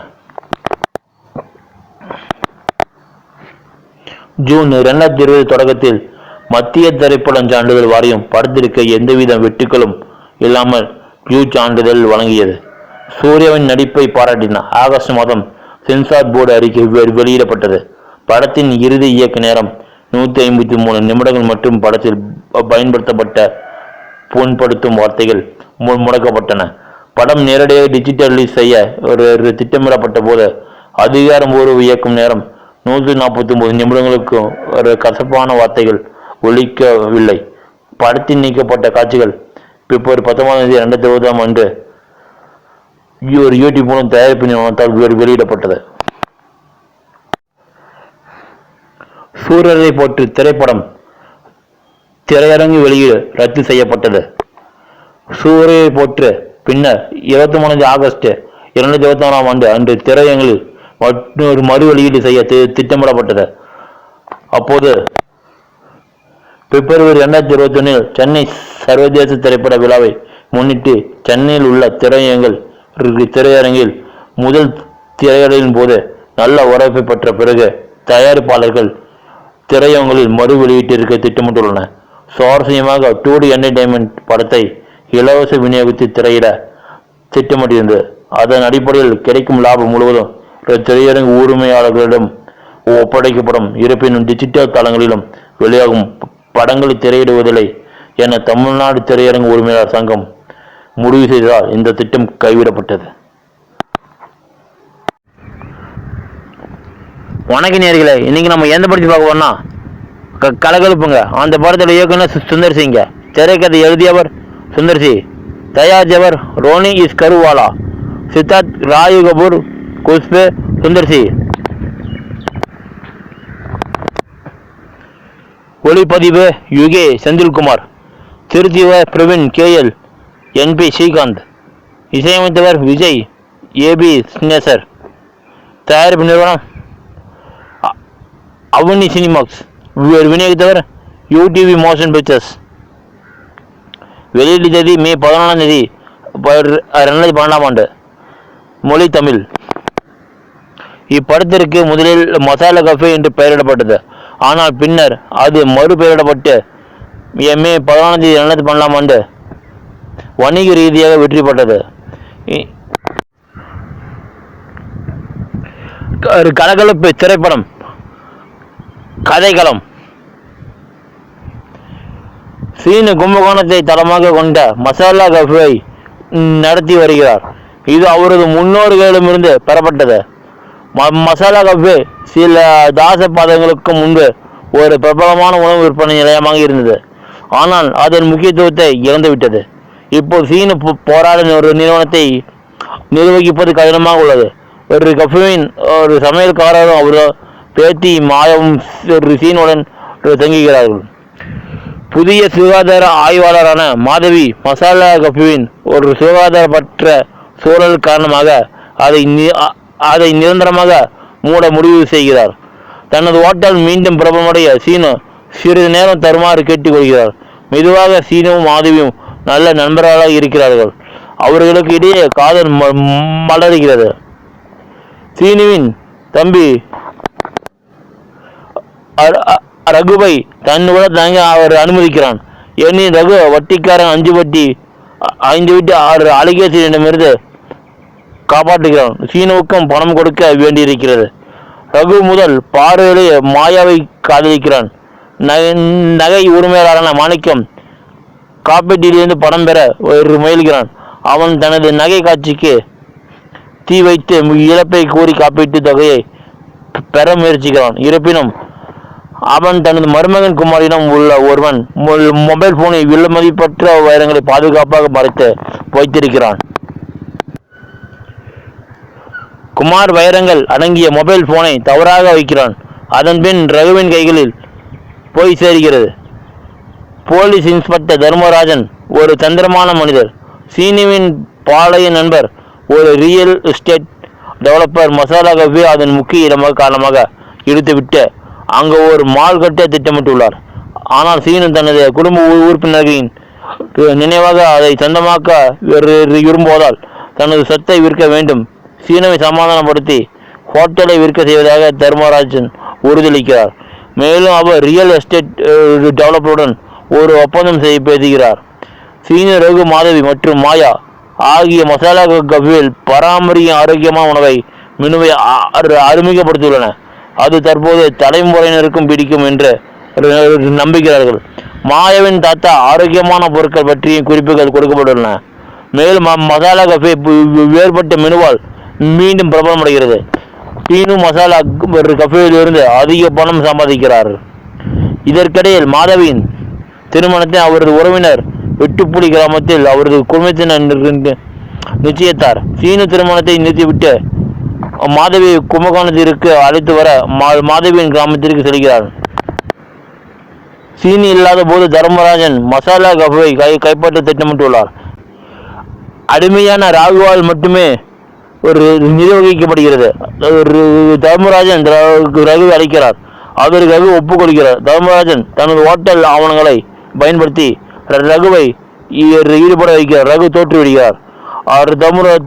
ஜூன் 2020 தொடக்கத்தில் மத்திய திரைப்படம் சான்றிதழ் வாரியம் படத்திற்கு எந்தவித வெட்டுக்களும் இல்லாமல் யூ சான்றிதழ் வழங்கியது. சூர்யாவின் நடிப்பை பாராட்டின. ஆகஸ்ட் மாதம் சென்சார் போர்டு அறிக்கை வெளியிடப்பட்டது. படத்தின் இறுதி இயக்க நேரம் 153 நிமிடங்கள் மற்றும் படத்தில் பயன்படுத்தப்பட்ட புண்படுத்தும் வார்த்தைகள் முடக்கப்பட்டன. படம் நேரடியாக டிஜிட்டல் ரிலீஸ் செய்ய ஒரு திட்டமிடப்பட்ட போது அதிகாரப்பூர்வ இயக்கும் நேரம் 149 நிமிடங்களுக்கு ஒரு கசப்பான வார்த்தைகள் ஒழிக்கவில்லை. படத்தில் நீக்கப்பட்ட காட்சிகள் பிப்ரவரி 19 2020 அன்று ஒரு யூடியூப் மூலம் தயாரிப்பு நிறுவனத்தால் வெளியிடப்பட்டது. சூரரை போற்று திரைப்படம் திரையரங்கு வெளியீடு ரத்து செய்யப்பட்டது. சூரரை போற்று பின்னர் 23 ஆகஸ்ட் 2021 ஆண்டு அன்று திரையரங்கில் மற்றொரு மறு வெளியீடு செய்ய திட்டமிடப்பட்டது. அப்போது பிப்ரவரி 2021 சென்னை சர்வதேச திரைப்பட விழாவை முன்னிட்டு சென்னையில் உள்ள திரையரங்கில் முதல் திரையரங்கின் போது நல்ல வரவேற்பை பெற்ற பிறகு தயாரிப்பாளர்கள் திரையரங்களில் மறு வெளியிட்டிருக்க திட்டமிட்டுள்ளன. சுவாரஸ்யமாக 2D என்டர்டைன்மெண்ட் படத்தை இலவச விநியோகித்து திரையிட திட்டமிட்டிருந்தது. அதன் அடிப்படையில் கிடைக்கும் லாபம் முழுவதும் திரையரங்கு உரிமையாளர்களிடம் ஒப்படைக்கப்படும். இருப்பினும் டிஜிட்டல் தளங்களிலும் வெளியாகும் படங்களை திரையிடுவதில்லை என தமிழ்நாடு திரையரங்கு உரிமையாளர் சங்கம் முடிவு செய்ததால் இந்த திட்டம் கைவிடப்பட்டது. வணக்க நேயர்களே, இன்னைக்கு நம்ம எந்த படத்தை பார்க்க போறோம்னா கலகலப்புங்க. அந்த படத்தில் இயக்குனர் சுந்தர் சிங்க, திரைக்கதை எழுதியவர் சுந்தர் சி, தயாரித்தவர் Ronnie Screwvala, Siddharth, Roy Kapur, Khushbu, Sundar C. ஒளிப்பதிவு யுகே செந்தில்குமார், திருத்தியவர் பிரவீன் KL, NP ஸ்ரீகாந்த், இசையமைத்தவர் விஜய் AB ஸ்னேசர், தயாரிப்பு நிறுவனம் அவனி சினிமாக்ஸ், விநியோகித்தவர் UTV மோஷன் பிக்சர்ஸ். வெளியீட்டு தேதி மே 14 2012. மொழி தமிழ். இப்படத்திற்கு முதலில் மசாலா கஃபே என்று பெயரிடப்பட்டது. ஆனால் பின்னர் அது மறுபெயரிடப்பட்டு மே 14 2012 வணிக ரீதியாக வெற்றி பெற்றது. கலகலப்பு திரைப்படம் கதைக்களம். சீன கும்பகோணத்தை தளமாக கொண்ட மசாலா கஃபே நடத்தி வருகிறார். இது அவரது முன்னோர்களிடமிருந்து பெறப்பட்டது. மசாலா கஃபே சில தாசபாதங்களுக்கு முன்பு ஒரு பிரபலமான உணவு விற்பனை நிலையமாக இருந்தது. ஆனால் அதன் முக்கியத்துவத்தை இழந்துவிட்டது. இப்போது சீன போராட ஒரு நிறுவனத்தை நிர்வகிப்பது கடினமாக உள்ளது. ஒரு கஃபேவின் ஒரு சமையல்காரரும் அவர் பேத்தி மாயவும் சீனுடன் தங்குகிறார்கள். புதிய சுகாதார ஆய்வாளரான மாதவி மசாலா கஃபேவின் ஒரு சுகாதாரப்பற்ற சூழல் காரணமாக அதை நிரந்தரமாக மூட முடிவு செய்கிறார். தனது ஓட்டல் மீண்டும் பிரபலமடைய சீனு சிறிது நேரம் தருமாறு கேட்டுக்கொள்கிறார். மெதுவாக சீனுவும் மாதவியும் நல்ல நண்பர்களாக இருக்கிறார்கள். அவர்களுக்கு இடையே காதல் மலர்கிறது. சீனுவின் தம்பி ரகுவை தன்னுடன் தங்க அவர் அனுமதிக்கிறான். ஏனெனில் ரகு வட்டிக்காரன் 5 வட்டி 6 அலிகேஷனிடமிருந்து காப்பாற்றுகிறான். சீனுவுக்கும் பணம் கொடுக்க வேண்டியிருக்கிறது. ரகு முதல் பார்வையிலேயே மாயாவை காதலிக்கிறான். நகை உரிமையாளரான மாணிக்கம் காப்பீட்டிலிருந்து பணம் பெற முயல்கிறான். அவன் தனது நகை காட்சிக்கு தீ வைத்து இழப்பை கூறி காப்பீட்டு தொகையை பெற முயற்சிக்கிறான். இருப்பினும் அவன் தனது மருமகன் குமாரிடம் உள்ள ஒருவன் மொபைல் போனை விலைமதிப்பற்ற வைரங்களை பாதுகாப்பாக மறைத்து வைத்திருக்கிறான். குமார் வைரங்கள் அடங்கிய மொபைல் போனை தவறாக வைக்கிறான். அதன் பின் ரகுவின் கைகளில் போய் சேர்கிறது. போலீஸ் இன்ஸ்பெக்டர் தர்மராஜன் ஒரு தந்திரமான மனிதர். சீனுவின் பாளைய நண்பர் ஒரு real estate developer. Masala cafe அதன் முக்கிய இடமாக காரணமாக இழுத்துவிட்டு அங்கு ஒரு மால் கட்ட திட்டமிட்டுள்ளார். ஆனால் சீனு தனது குடும்ப உறுப்பினர்களின் நினைவாக அதை சொந்தமாக்க விரும்புவதால் தனது சொத்தை விற்க வேண்டும். சீனுவை சமாதானப்படுத்தி ஹோட்டலை விற்க செய்வதாக தர்மராஜன் உறுதியளிக்கிறார். மேலும் அவர் ரியல் எஸ்டேட் டெவலப்பருடன் ஒரு ஒப்பந்தம் செய்ய பேசுகிறார். சீனு, ரகு, மாதவி மற்றும் மாயா ஆகிய மசாலா கஃபேவில் பராமரிக்கும் ஆரோக்கியமான உணவை மெனுவை அறிமுகப்படுத்தியுள்ளன. அது தற்போது தலைமுறையினருக்கும் பிடிக்கும் என்று நம்புகிறார்கள். மாயாவின் தாத்தா ஆரோக்கியமான பொருட்கள் பற்றியும் குறிப்புகள் கொடுக்கப்பட்டுள்ளன. மேலும் மசாலா கஃபே வேறுபட்ட மெனுவால் மீண்டும் பிரபலமடைகிறது. சீனு மசாலா கஃபேயிலிருந்து அதிக பணம் சம்பாதிக்கிறார். இதற்கிடையில் மாதவியின் திருமணத்தை அவரது உறவினர் வெட்டுப்புலி கிராமத்தில் அவரது குடும்பத்தினர் நிச்சயித்தார். சீனு திருமணத்தை நிறுத்திவிட்டு மாதவி கும்பகோணத்திற்கு அழைத்து வர மாதவியின் கிராமத்திற்கு செல்கிறார். சீனு இல்லாத போது தர்மராஜன் மசாலா கஃபேவை கைப்பற்ற திட்டமிட்டுள்ளார். அடிமையான ராகுவால் மட்டுமே ஒரு நிர்வகிக்கப்படுகிறது. தர்மராஜன் ரகுவை அழைக்கிறார். அதற்கு ரகு ஒப்புக்கொள்கிறார். தர்மராஜன் தனது ஓட்டல் ஆவணங்களை பயன்படுத்தி ரகுவை ஈடுபட வைக்கிறார். ரகு தோற்றுவிடுகிறார். அவர்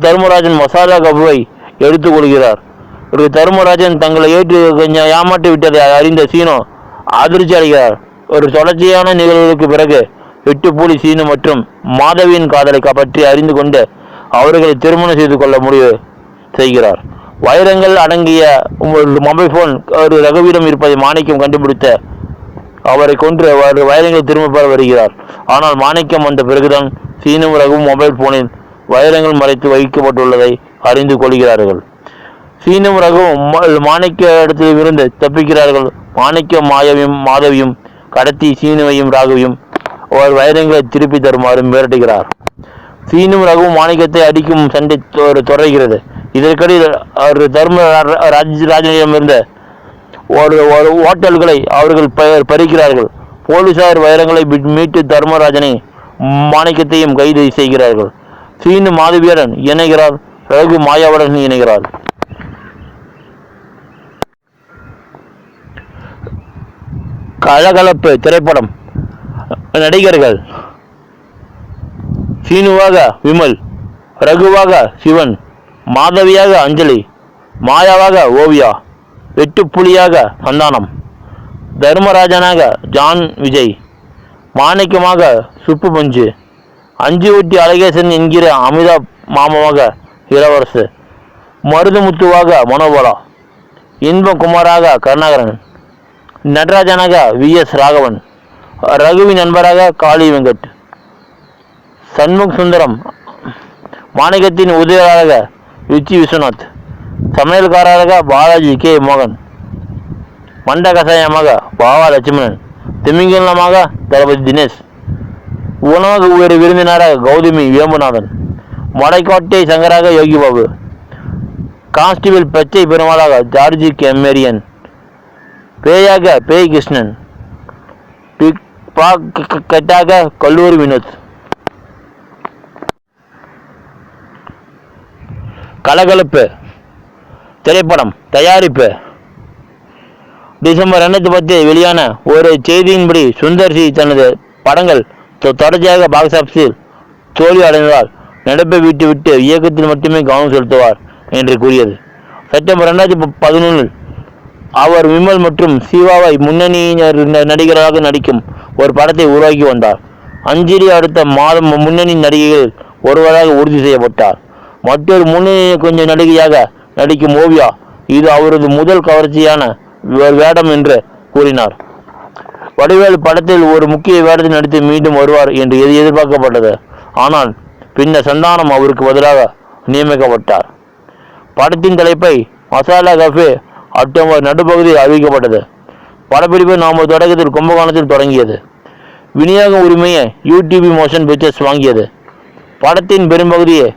தர்மராஜன் மசாலா கஃபேவை எடுத்துக் கொள்கிறார். தர்மராஜன் தங்களை ஏமாற்றி விட்டதை அறிந்த சீனு அதிர்ச்சி அடைகிறார். ஒரு தொடர்ச்சியான நிகழ்வுகளுக்கு பிறகு வெட்டுப்புலி சீனு மற்றும் மாதவியின் காதலை பற்றி அறிந்து கொண்டு அவர்களை திருமணம் செய்து கொள்ள முடிவு செய்கிறார். வைரங்கள் அடங்கிய ஒரு மொபைல் போன் ஒரு ரகுவிடம் இருப்பதை மாணிக்கம் கண்டுபிடித்த அவரை கொன்று வைரங்களை திரும்ப பெற வருகிறார். ஆனால் மாணிக்கம் வந்த பிறகுதான் சீனும் ரகுவும் மொபைல் போனில் வைரங்கள் மறைத்து வைக்கப்பட்டுள்ளதை அறிந்து கொள்கிறார்கள். சீனும் ரகுவும் மாணிக்க இடத்தில் இருந்து தப்பிக்கிறார்கள். மாணிக்க மாதவியும் கடத்தி சீனுவையும் ராகுவையும் அவர் வைரங்களை திருப்பி தருமாறு மிரட்டுகிறார். சீனும் ரகுவும் மாணிக்கத்தை அடிக்கும் சண்டை தொடர்கிறது. இதற்கிடையில் அவர் தர்மராஜனிடமிருந்த ஒரு ஓட்டல்களை அவர்கள் பறிக்கிறார்கள். போலீசார் வைரங்களை மீட்டு தர்மராஜனை மாணிக்கத்தையும் கைது செய்கிறார்கள். சீனு மாதவியுடன் இணைகிறார், ரகு மாயாவுடன் இணைகிறார். கலகலப்பு திரைப்படம். நடிகர்கள்: சீனுவாக விமல், ரகுவாக சிவன், மாதவியாக அஞ்சலி, மாயாவாக ஓவியா, வெட்டுப்புலியாக சந்தானம், தர்மராஜனாக ஜான் விஜய், மாணிக்கமாக சுப்பு பஞ்சு, அஞ்சு ஊட்டி அழகேசன் என்கிற அமிதாப் மாமாவாக இளவரசு, மருதுமுத்துவாக மனோபலா, இன்பகுமாராக கருணாகரன், நடராஜனாக VS ராகவன், ரகுவின் நண்பராக காளி வெங்கட், சண்முக் சுந்தரம், மாணிக்கத்தின் உதவியாளராக ருச்சி விஸ்வநாத், சமையல்காரராக பாலாஜி K மோகன், மண்ட கசாயமாக பாவா லட்சுமணன், திமிங்கலமாக தளபதி தினேஷ், உணவு ஒரு விருந்தினராக கௌதமி வேம்புநாதன், மடைக்கோட்டை சங்கராக யோகி பாபு, கான்ஸ்டபிள் பச்சை பெருமாளாக ஜார்ஜி மேரியன், பேயாக பேய் கிருஷ்ணன், பிக் பாக்கெட்டாக கல்லூரி வினோத். கலகலப்பு திரைப்படம். தயாரிப்பு: டிசம்பர் 2010 வெளியான ஒரு செய்தியின்படி சுந்தர் சி தனது படங்கள் தொடர்ச்சியாக பாக்ஸ் ஆபீஸில் தோல்வி அடைந்ததால் நடிப்பை விட்டு இயக்கத்தில் மட்டுமே கவனம் செலுத்துவார் என்று கூறியது. செப்டம்பர் 2011 அவர் விமல் மற்றும் சிவாவை முன்னணி நடிகராக நடிக்கும் ஒரு படத்தை உருவாக்கி வந்தார். அஞ்சலி அடுத்த மாதம் முன்னணி நடிகைகள் ஒருவராக உறுதி செய்யப்பட்டார். மற்றொரு முன்னணி கொஞ்சம் நடிகையாக நடிக்கும் ஓவியா இது அவரது முதல் கவர்ச்சியான வேடம் என்று கூறினார். வடிவேலு படத்தில் ஒரு முக்கிய வேடத்தில் நடித்து மீண்டும் வருவார் என்று எதிர்பார்க்கப்பட்டது. ஆனால் பின்னர் சந்தானம் அவருக்கு பதிலாக நியமிக்கப்பட்டார். படத்தின் தலைப்பை மசாலா கஃபே அக்டோபர் நடுப்பகுதியில் அறிவிக்கப்பட்டது. படப்பிடிப்பு நவம்பர் தொடக்கத்தில் கும்பகோணத்தில் தொடங்கியது. விநியோக உரிமையை UTV மோஷன் பிக்சர்ஸ் வாங்கியது. படத்தின் பெரும்பகுதியை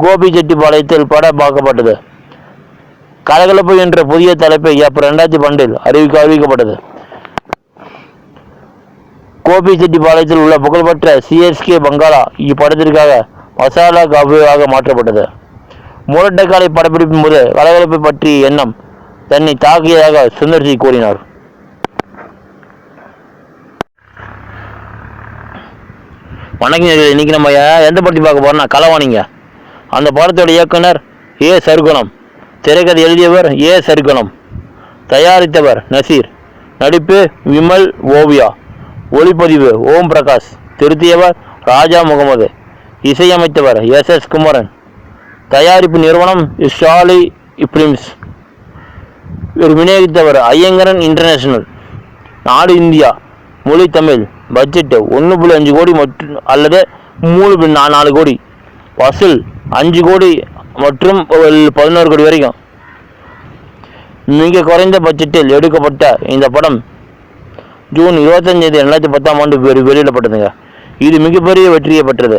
கோபிச்செட்டிப்பாளையத்தில் பார்க்கப்பட்டது. கலகலப்பு என்ற புதிய தலைப்பை ஏப்ரல் 2012 அறிவிக்கப்பட்டது. கோபிச்செட்டிப்பாளையத்தில் உள்ள புகழ்பெற்ற CSK பங்களா இப்படத்திற்காக மசாலா காஃபேவாக மாற்றப்பட்டது. முரட்டக்காலை படப்பிடிப்பின் போது கலகலப்பை பற்றிய எண்ணம் தன்னை தாக்கியதாக சுந்தர் சி கூறினார். வணக்கம். இன்னைக்கு நம்ம எந்த படத்தை பார்க்க போறோம்னா களவாணிங்க. அந்த படத்தோட இயக்குனர் A. சர்க்குணம், திரைக்கதை எழுதியவர் A. சர்க்குணம், தயாரித்தவர் நசீர், நடிப்பு விமல், ஓவியா, ஒளிப்பதிவு ஓம் பிரகாஷ், திருத்தியவர் ராஜா முகமது, இசையமைத்தவர் SS குமரன், தயாரிப்பு நிறுவனம் ஷாலி பிலிம்ஸ், விநியோகித்தவர் ஐயங்கரன் இன்டர்நேஷனல், நாடு இந்தியா, மொழி தமிழ், பட்ஜெட் 1.5 கோடி அல்லது 3.4 கோடி, வசூல் 5 கோடி மற்றும் 11 கோடி வரைக்கும். மிக குறைந்த பட்ஜெட்டில் எடுக்கப்பட்ட இந்த படம் ஜூன் 25, 2010 வெளியிடப்பட்டதுங்க. இது மிகப்பெரிய வெற்றியை பெற்றது.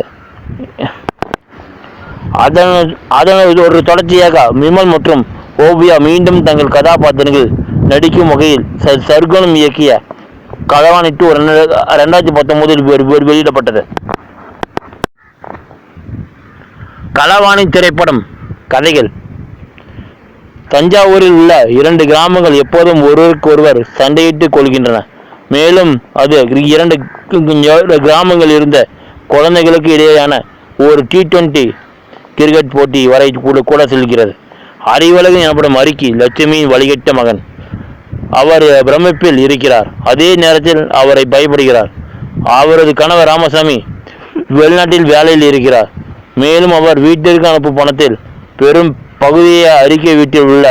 அதன் ஒரு தொடர்ச்சியாக விமல் மற்றும் ஓவியா மீண்டும் தங்கள் கதாபாத்திரங்கள் நடிக்கும் வகையில் சர்க்குணம் இயக்கிய களவாணி 2 2019 வெளியிடப்பட்டது. களவாணி திரைப்படம். கதைகள்: தஞ்சாவூரில் உள்ள 2 கிராமங்கள் எப்போதும் ஒருவருக்கொருவர் சண்டையிட்டுக் கொள்கின்றன. மேலும் அது 2 கிராமங்கள் இருந்த குழந்தைகளுக்கு இடையேயான ஒரு T20 கிரிக்கெட் போட்டி வரை கூட செல்கிறது. அறிவழகன் எனப்படும் அரிக்கி லட்சுமியின் வழிகட்ட மகன். அவர் பிரமிப்பில் இருக்கிறார். அதே நேரத்தில் அவரை பயப்படுகிறார். அவரது கணவர் ராமசாமி வெளிநாட்டில் வேலையில் இருக்கிறார். மேலும் அவர் வீட்டிற்கு அனுப்பும் பணத்தில் பெரும் பகுதியை அறிக்கை வீட்டில் உள்ள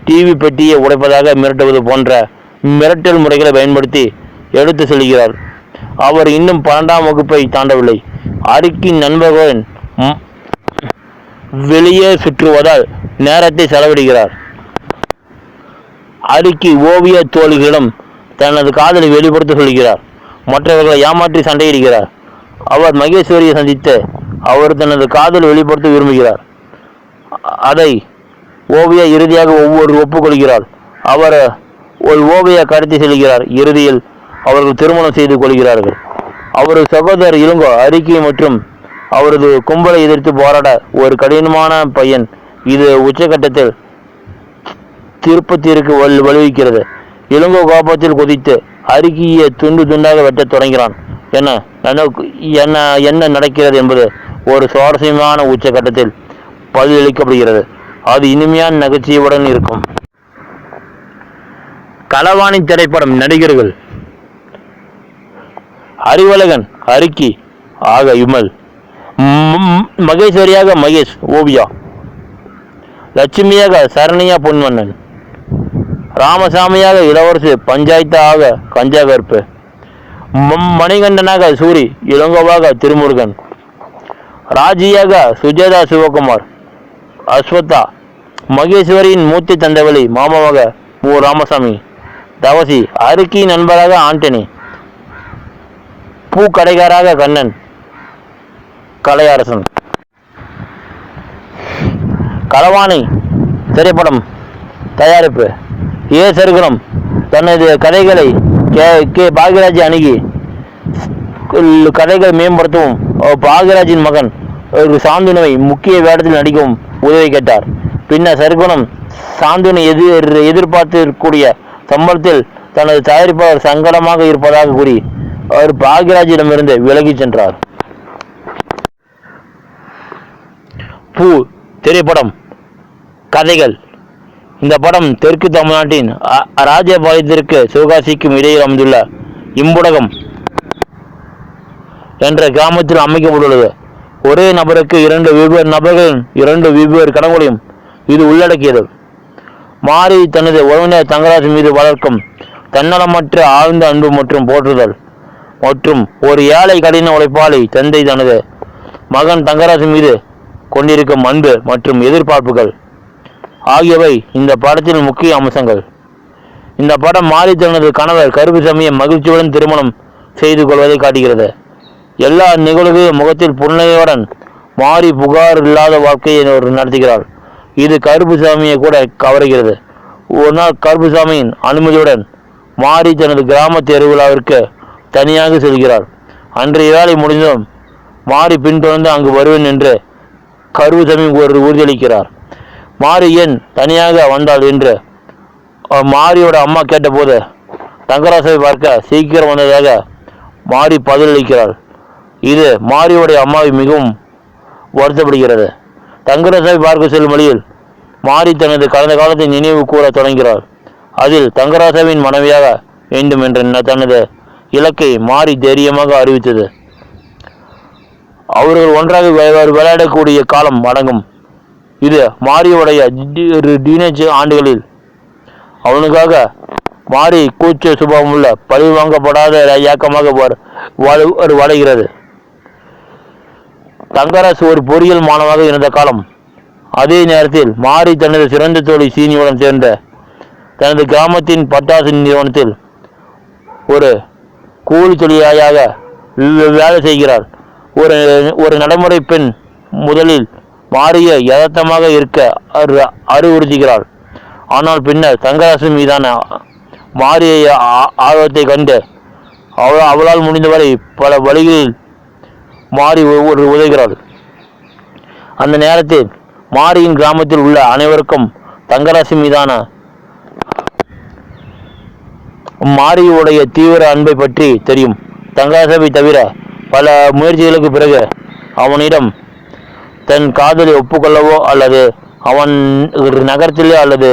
டிவி பெட்டியை உடைப்பதாக மிரட்டுவது போன்ற மிரட்டல் முறைகளை பயன்படுத்தி எடுத்து செல்கிறார். அவர் இன்னும் 12ஆம் வகுப்பை தாண்டவில்லை. அறிக்கையின் நண்பர்களுடன் வெளியே சுற்றுவதால் நேரத்தை செலவிடுகிறார். அறிக்கை ஓவிய தோழிகளிடம் தனது காதலை வெளிப்படுத்த சொல்கிறார். மற்றவர்களை ஏமாற்றி சண்டையிடுகிறார். அவர் மகேஸ்வரியை சந்தித்து அவர் தனது காதலை வெளிப்படுத்த விரும்புகிறார். அதை ஓவியா இறுதியாக ஒப்புக்கொள்கிறார். அவர் ஒரு ஓவியா கடத்தி செல்கிறார். இறுதியில் அவர்கள் திருமணம் செய்து கொள்கிறார்கள். அவரது சகோதரர் இளங்கோ அறிக்கை மற்றும் அவரது கும்பலை எதிர்த்து போராட ஒரு கடினமான பையன். இது உச்சகட்டத்தில் திருப்பத்திற்கு வலுவிக்கிறது. இளங்கோ கோபத்தில் கொதித்து அறிக்கையை துண்டு துண்டாக வெட்டத் தொடங்கிறான். என்ன நடக்கிறது என்பது ஒரு சுவாரஸ்யமான உச்சகட்டத்தில் பதிலளிக்கப்படுகிறது. அது இனிமையான நகைச்சுவையுடன் இருக்கும். களவாணி திரைப்படம் நடிகர்கள்: அறிவழகன் அறிக்கி ஆக விமல், மகேஸ்வரியாக மகேஷ் ஓவியா, லட்சுமியாக சரணியா பொன்வண்ணன், ராமசாமியாக இளவரசு பஞ்சாயத்து ஆக கஞ்சா கருப்பு, மணிகண்டனாக சூரி, இளங்கோவாக திருமுருகன், ராஜியாக சுஜேதா சிவகுமார், அஸ்வதா, மகேஸ்வரியின் மூர்த்தி தந்தவழி மாமாவாக ராமசாமி, தவசி அருக்கி நண்பராக ஆண்டனி, பூக்கடைக்காராக கண்ணன், கலையரசன். களவாணி திரைப்படம் தயாரிப்பு: ஏ. சருகுணம். தனது கதைகளை கே. பாக்யராஜ் அணுகி கதைகளை மேம்படுத்தவும் பாக்யராஜின் மகன் சாந்துனுவை முக்கிய வேடத்தில் நடிக்கவும் உதவி கேட்டார். பின்னர் சருகுணம் சாந்துனை எதிர்பார்த்திருக்கக்கூடிய சம்பளத்தில் தனது தயாரிப்பாளர் சங்கடமாக இருப்பதாக கூறி அவர் பாக்யராஜிடமிருந்து விலகிச் சென்றார். பூ திரைப்படம் கதைகள்: இந்த படம் தெற்கு தமிழ்நாட்டின் ராஜபாளையத்திற்கு சிவகாசிக்கும் இடையில் அமைந்துள்ள இம்புடகம் என்ற கிராமத்தில் அமைக்கப்பட்டுள்ளது. ஒரே நபருக்கு இரண்டு வெவ்வேறு கனவுகளையும் இது உள்ளடக்கியது. மாரி தனது உறவினர் தங்கராஜ் மீது வளர்க்கும் தன்னலமற்ற ஆழ்ந்த அன்பு மற்றும் போற்றுதல் மற்றும் ஒரு ஏழை கடின உழைப்பாளி தந்தை தனது மகன் தங்கராஜ் மீது கொண்டிருக்கும் அன்பு மற்றும் எதிர்பார்ப்புகள் ஆகியவை இந்த படத்தின் முக்கிய அம்சங்கள். இந்த படம் மாரி தனது கணவர் கருப்புசாமியை மகிழ்ச்சியுடன் திருமணம் செய்து கொள்வதை காட்டுகிறது. எல்லா நிகழ்வுகளும் முகத்தில் புன்னகையுடன் மாரி புகார் இல்லாத வாழ்க்கையை நடத்துகிறார். இது கருப்புசாமியை கூட கவருகிறது. ஒரு நாள் கருப்புசாமியின் அனுமதியுடன் மாரி தனது கிராம திருவிழாவிற்கு தனியாக செல்கிறார். அன்றைய வேலை முடிந்தும் மாரி பின்தொடர்ந்து அங்கு வருவேன் என்று கருப்புசாமி உறுதியளிக்கிறார். மாரி ஏன் தனியாக வந்தாள் என்று மாரியோட அம்மா கேட்டபோது தங்கராசை பார்க்க சீக்கிரம் வந்ததாக மாரி பதிலளிக்கிறார். இது மாரியோடைய அம்மாவை மிகவும் வருத்தப்படுகிறது. தங்கராசை பார்க்க செல்லும் வழியில் மாரி தனது கடந்த காலத்தை நினைவு கூற தொடங்குகிறார். அதில் தங்கராசாவின் மனைவியாக வேண்டும் என்ற தனது இலக்கை மாரி தைரியமாக அறிவித்தது. அவர்கள் ஒன்றாக விளையாடக்கூடிய காலம் அடங்கும். இது மாரியோடைய டீனேஜ் ஆண்டுகளில் அவனுக்காக மாரி கூச்ச சுபாவம் உள்ள பழிவாங்கப்படாத இயக்கமாக வளைகிறது. தங்கராஜ் ஒரு பொறியியல் மாணவனாக இருந்த காலம். அதே நேரத்தில் மாரி தனது சிறந்த தோழி சீனியுடன் சேர்ந்த தனது கிராமத்தின் பட்டாசு நிறுவனத்தில் ஒரு கூலி தொழிலாளியாக வேலை செய்கிறார். ஒரு நடைமுறை பெண் முதலில் மாரியை யதார்த்தமாக இருக்க அறிவுறுத்துகிறாள். ஆனால் பின்னர் தங்கராசு மீதான மாரியை ஆர்வத்தை கண்டு அவளால் முடிந்தவரை பல வழிகளில் மாரி உதவுகிறாள். அந்த நேரத்தில் மாரியின் கிராமத்தில் உள்ள அனைவருக்கும் தங்கராசு மீதான மாரியுடைய தீவிர அன்பை பற்றி தெரியும். தங்கராசை தவிர பல முயற்சிகளுக்கு பிறகு அவனிடம் தன் காதலை ஒப்புக்கொள்ளவோ அல்லது அவன் நகரத்திலோ அல்லது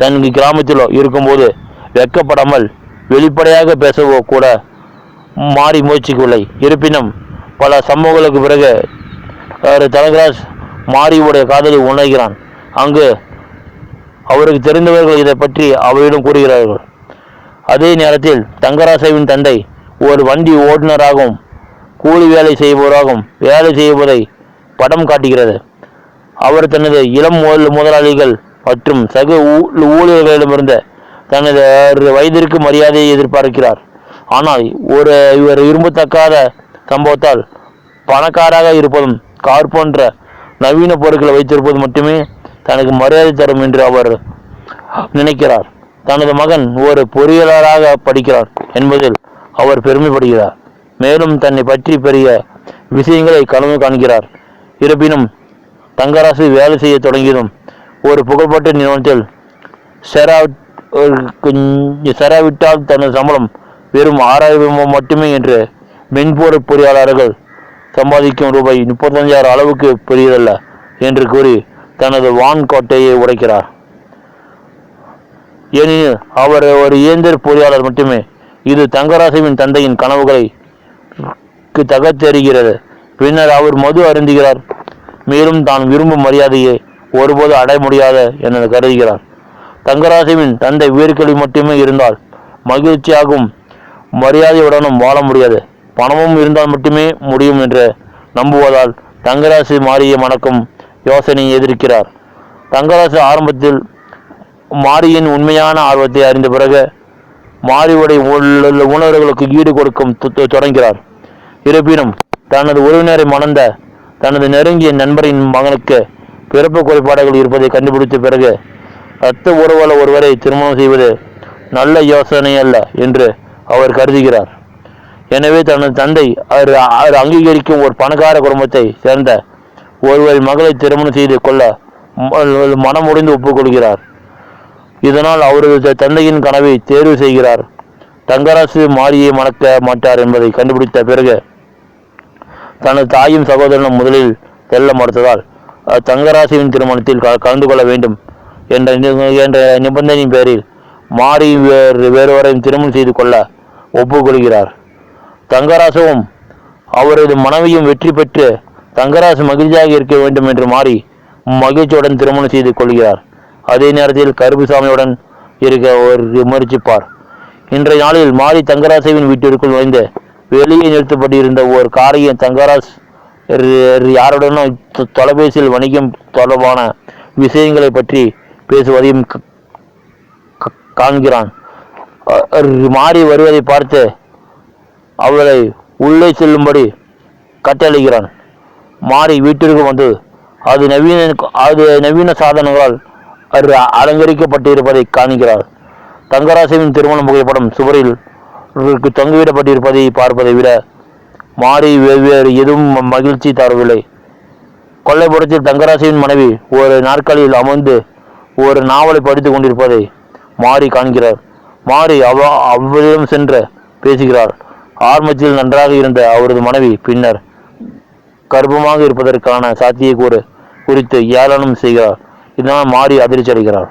தன் கிராமத்திலோ இருக்கும்போது வெட்கப்படாமல் வெளிப்படையாக பேசவோ கூட மாறி முயற்சிக்கவில்லை. இருப்பினும் பல சம்பவங்களுக்கு பிறகு தனகராஜ் மாரியுடைய காதலை உணர்கிறான். அங்கு அவருக்கு தெரிந்தவர்கள் இதை பற்றி அவரிடம் கூறுகிறார்கள். அதே நேரத்தில் தங்கராசுவின் தந்தை ஒரு வண்டி ஓட்டுநராகவும் கூலி வேலை செய்பவராகவும் வேலை செய்வதை படம் காட்டுகிறது. அவர் தனது இளம் முதலாளிகள் மற்றும் சக ஊழியர்களிடமிருந்து தனது வயதிற்கு மரியாதையை எதிர்பார்க்கிறார். ஆனால் இவர் விரும்பத்தக்காத சம்பவத்தால் பணக்காராக இருப்பதும் கார் போன்ற நவீன பொருட்களை வைத்திருப்பது மட்டுமே தனக்கு மரியாதை தரும் என்று அவர் நினைக்கிறார். தனது மகன் ஒரு பொறியாளராக படிக்கிறார் என்பதில் அவர் பெருமைப்படுகிறார். மேலும் தன்னை பற்றி பெரிய விஷயங்களை கனவு காண்கிறார். இருப்பினும் தங்கராசு வேலை செய்ய தொடங்கியதும் ஒரு புகழ்பெற்ற நிறுவனத்தில் சேராவிட்டால் தனது சம்பளம் வெறும் 6000 மட்டுமே என்று மென்பொருள் பொறியாளர்கள் சம்பாதிக்கும் ரூபாய் 35,000 அளவுக்கு பெரியதல்ல என்று கூறி தனது வான் கோட்டையை உடைக்கிறார். ஏனெனில் அவர் ஒரு இயந்திர பொறியாளர் மட்டுமே. இது தங்கராசுவின் தந்தையின் கனவுகளை தகர்த்தெறிகிறது. பின்னர் அவர் மது அருந்துகிறார். மேலும் தான் விரும்பும் மரியாதையை ஒருபோது அடைய முடியாது என கருதுகிறார். தங்கராசுவின் தந்தை உயர்கல்வி மட்டுமே இருந்தால் மகிழ்ச்சியாகவும் மரியாதையுடனும் வாழ முடியாது, பணமும் இருந்தால் மட்டுமே முடியும் என்று நம்புவதால் தங்கராசு மாரியை மணக்கும் யோசனையை எதிர்க்கிறார். தங்கராசு ஆரம்பத்தில் மாரியின் உண்மையான ஆர்வத்தை அறிந்த பிறகு மாரியுடைய உணர்வுகளுக்கு ஈடு கொடுக்கும் தொடங்கிறார். இருப்பினும் தனது உறவினரை மணந்த தனது நெருங்கிய நண்பரின் மகனுக்கு பிறப்பு குறைபாடுகள் இருப்பதை கண்டுபிடித்த பிறகு இரத்த உறவுள்ள ஒருவரை திருமணம் செய்வது நல்ல யோசனை அல்ல என்று அவர் கருதுகிறார். எனவே தனது தந்தை அங்கீகரிக்கும் ஒரு பணக்கார குடும்பத்தை சேர்ந்த ஒருவரின் மகளை திருமணம் செய்து கொள்ள மனமுடிந்து ஒப்புக்கொள்கிறார். இதனால் அவரது தந்தையின் கனவை தேர்வு செய்கிறார். தங்கராசு மாரியை மணக்க மாட்டார் என்பதை கண்டுபிடித்த பிறகு தனது தாயும் சகோதரனும் முதலில் செல்ல மறுத்ததால் தங்கராசுவின் திருமணத்தில் கலந்து கொள்ள வேண்டும் என்ற நிபந்தனையின் பேரில் மாரி வேறொருவரையும் திருமணம் செய்து கொள்ள ஒப்புக்கொள்கிறார். தங்கராசுவும் அவரது மனைவியும் வெற்றி பெற்று தங்கராசு மகிழ்ச்சியாக இருக்க வேண்டும் என்று மாறி மகிழ்ச்சியுடன் திருமணம் செய்து கொள்கிறார். அதே நேரத்தில் கருப்புசாமியுடன் இருக்க ஒரு முயற்சிப்பார். இன்றைய நாளில் மாறி தங்கராசுவின் வீட்டிற்குள் நுழைந்து வெளியே நிறுத்தப்பட்டிருந்த ஒரு காரையும் தங்கராஜ் யாருடனும் தொலைபேசியில் வணிகம் தொடர்பான விஷயங்களை பற்றி பேசுவதையும் காண்கிறான். மாறி வருவதை பார்த்து அவளை உள்ளே செல்லும்படி கட்டளைகிறான். மாறி வீட்டிற்கு வந்து அது நவீன சாதனங்களால் அலங்கரிக்கப்பட்டிருப்பதை காண்கிறார். தங்கராசுவின் திருமண புகைப்படம் சுவரில் தொங்கிவிடப்பட்டிருப்பதை பார்ப்பதை விட மாறி வெவ்வேறு எதுவும் மகிழ்ச்சி தரவில்லை. கொல்லைப்புறத்தில் தங்கராசுவின் மனைவி ஒரு நாற்காலியில் அமர்ந்து ஒரு நாவலை படித்துக் கொண்டிருப்பதை மாறி காண்கிறார். மாறி அவரிடம் சென்று பேசுகிறார். ஆரம்பத்தில் நன்றாக இருந்த அவரது மனைவி பின்னர் கர்ப்பமாக இருப்பதற்கான சாத்தியக்கூறு குறித்து ஏளனம் செய்கிறார். இதனால் மாறி அதிர்ச்சி அடைகிறார்.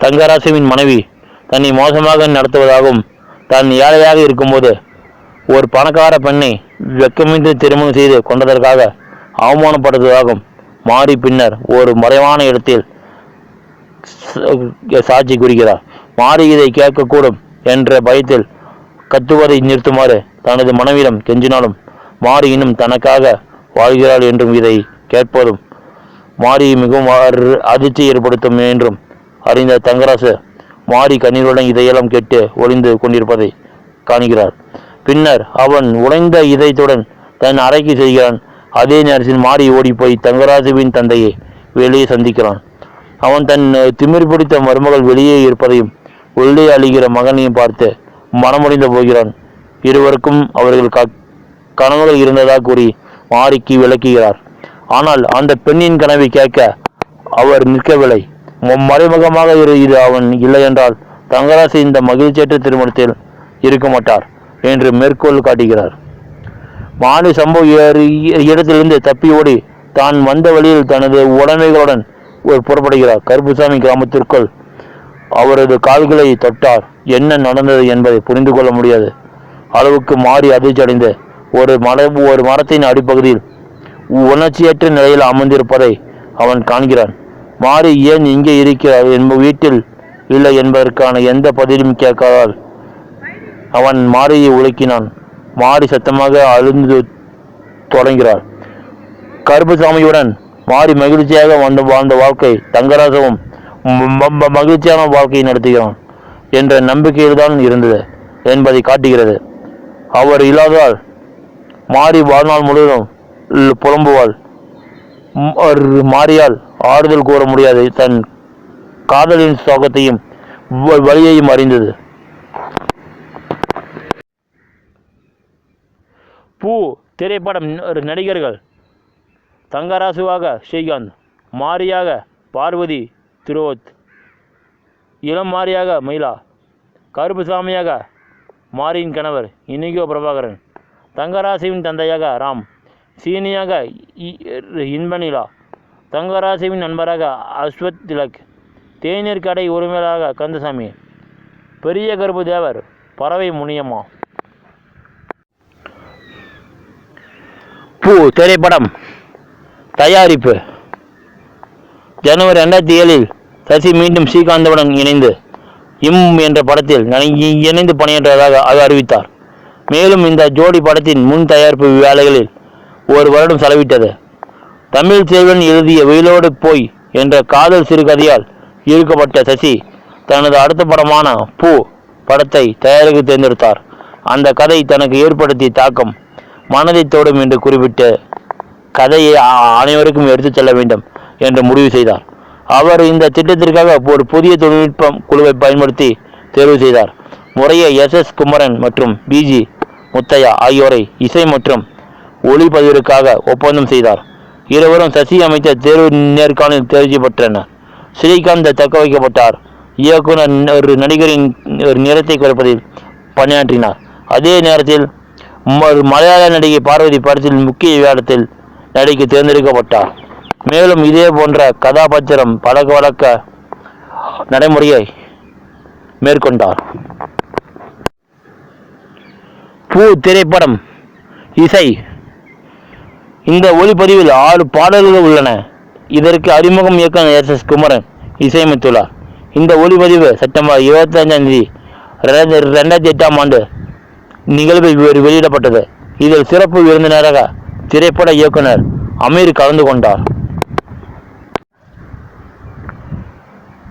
தங்கராசுவின் மனைவி தன்னை மோசமாக நடத்துவதாகவும் தான் ஏழையாக இருக்கும்போது ஒரு பணக்கார பெண்ணை வெக்கமின்றி திருமணம் செய்து கொண்டதற்காக அவமானப்படுத்துவதாகவும் மாறி பின்னர் ஒரு மறைவான இடத்தில் சாட்சி கூறுகிறார். மாறி இதை கேட்கக்கூடும் என்ற பயத்தில் கத்துவதை நிறுத்துமாறு தனது மனைவியிடம் கெஞ்சினாலும் மாறி இன்னும் தனக்காக வாழ்கிறாள் என்றும் இதை கேட்பதும் மாறி மிகவும் அதிர்ச்சி ஏற்படுத்தும் என்றும் அறிந்த தங்கராசு மாறி கண்ணீருடன் இதையெல்லாம் கேட்டு ஒளிந்து கொண்டிருப்பதை காண்கிறார். பின்னர் அவன் உடைந்த இதயத்துடன் தன் அறைக்கு செல்கிறான். அதே நேரத்தில் மாறி ஓடிப்போய் தங்கராசுவின் தந்தையை வெளியே சந்திக்கிறான். அவன் தன் திமிர் பிடித்த மருமகள் வெளியே இருப்பதையும் உள்ளே அழிகிற மகனையும் பார்த்து மனமுடைந்து போகிறான். இருவருக்கும் அவர்கள் கனவுகள் இருந்ததாக கூறி மாறிக்கு விளக்குகிறார். ஆனால் அந்த பெண்ணின் கனவை கேட்க அவர் நிற்கவில்லை. மறைமுகமாக இது அவன் இல்லை என்றால் தங்கராசு இந்த மகிழ்ச்சியற்ற திருமணத்தில் இருக்க மாட்டார் என்று மேற்கோள் காட்டுகிறார். மாறி சம்பவ இடத்திலிருந்து தப்பி ஓடி தான் வந்த வழியில் தனது உடைமைகளுடன் புறப்படுகிறார். கருப்புசாமி கிராமத்திற்குள் அவரது கால்களை தொட்டார். என்ன நடந்தது என்பதை புரிந்து கொள்ள முடியாது அளவுக்கு மாறி அதிர்ச்சி அடைந்து ஒரு மரத்தின் அடிப்பகுதியில் உணர்ச்சியற்ற நிலையில் அமர்ந்திருப்பதை அவன் காண்கிறான். மாறி ஏன் இங்கே இருக்கிறார் வீட்டில் இல்லை என்பதற்கான எந்த பதிலும் கேட்காதால் அவன் மாரியை உலுக்கினான். மாறி சத்தமாக அழுந்து தொடங்கிறார். கருப்புசாமியுடன் மாறி மகிழ்ச்சியாக வாழ்ந்த வாழ்க்கை தங்கராசவும் மகிழ்ச்சியான வாழ்க்கையை நடத்துகிறான் என்ற நம்பிக்கையில்தான் இருந்தது என்பதை காட்டுகிறது. அவர் இல்லாததால் மாறி வாழ்நாள் முழுவதும் புலம்புவாள். மாறியால் ஆறுதல் கூற முடியாது தன் காதலின் சோகத்தையும் வழியையும் அறிந்தது. பூ திரைப்படம் நடிகர்கள் தங்கராசுவாக ஸ்ரீகாந்த், மாரியாக பார்வதி திருவோத், இளம் மாரியாக மயிலா, கருப்புசாமியாக மாரியின் கணவர் இனிகோ பிரபாகரன், தங்கராசுவின் தந்தையாக ராம், சீனியாக இன்பநிலா, தங்கராசுவின் நண்பராக அஸ்வத் திலக், தேநீர் கடை உரிமையாளராக கந்தசாமி, பெரிய கருப்பு தேவர் பறவை முனியம்மா. பூ திரைப்படம் தயாரிப்பு ஜனவரி 2007 சசி மீண்டும் ஸ்ரீகாந்தவுடன் இணைந்து என்ற படத்தில் இணைந்து பணியாற்றுவதாக அவர் அறிவித்தார். மேலும் இந்த ஜோடி படத்தின் முன் தயாரிப்பு வேலைகளில் ஒரு வருடம் செலவிட்டது. தமிழ் செல்வன் எழுதிய வெயிலோடு போய் என்ற காதல் சிறுகதையால் ஈர்க்கப்பட்ட சசி தனது அடுத்த படமான பூ படத்தை தயாரிக்க தேர்ந்தெடுத்தார். அந்த கதை தனக்கு ஏற்படுத்திய தாக்கம் மனதை தோடும் என்று குறிப்பிட்டு கதையை அனைவருக்கும் எடுத்துச் செல்ல வேண்டும் என்று முடிவு செய்தார். அவர் இந்த திட்டத்திற்காக ஒரு புதிய தொழில்நுட்ப குழுவை பயன்படுத்தி தேர்வு செய்தார். முறையே SS குமரன் மற்றும் BG முத்தையா ஆகியோரை இசை மற்றும் ஒளிப்பதிவிற்காக ஒப்பந்தம் செய்தார். இருவரும் சசி அமைத்த தேர்வு நேர்காணலில் தேர்ச்சி பெற்றனர். ஸ்ரீகாந்த் தக்க வைக்கப்பட்டார். இயக்குனர் ஒரு நடிகரின் ஒரு நிறத்தை குறைப்பதில் பணியாற்றினார். அதே நேரத்தில் மலையாள நடிகை பார்வதி படத்தில் முக்கிய வேடத்தில் நடிக்க தேர்ந்தெடுக்கப்பட்டார். மேலும் இதே போன்ற கதாபாத்திரம் பழக்க வழக்க நடைமுறையை மேற்கொண்டார். பூ திரைப்படம் இசை இந்த ஒளிப்பதிவில் 6 பாடல்கள் உள்ளன. இதற்கு அறிமுகம் இயக்குனர் SS குமரன் இசையமைத்துள்ளார். இந்த ஒளிப்பதிவு செப்டம்பர் 25 2008 நிகழ்வில் வெளியிடப்பட்டது. இதில் சிறப்பு விருந்தினராக திரைப்பட இயக்குனர் அமீர் கலந்து கொண்டார்.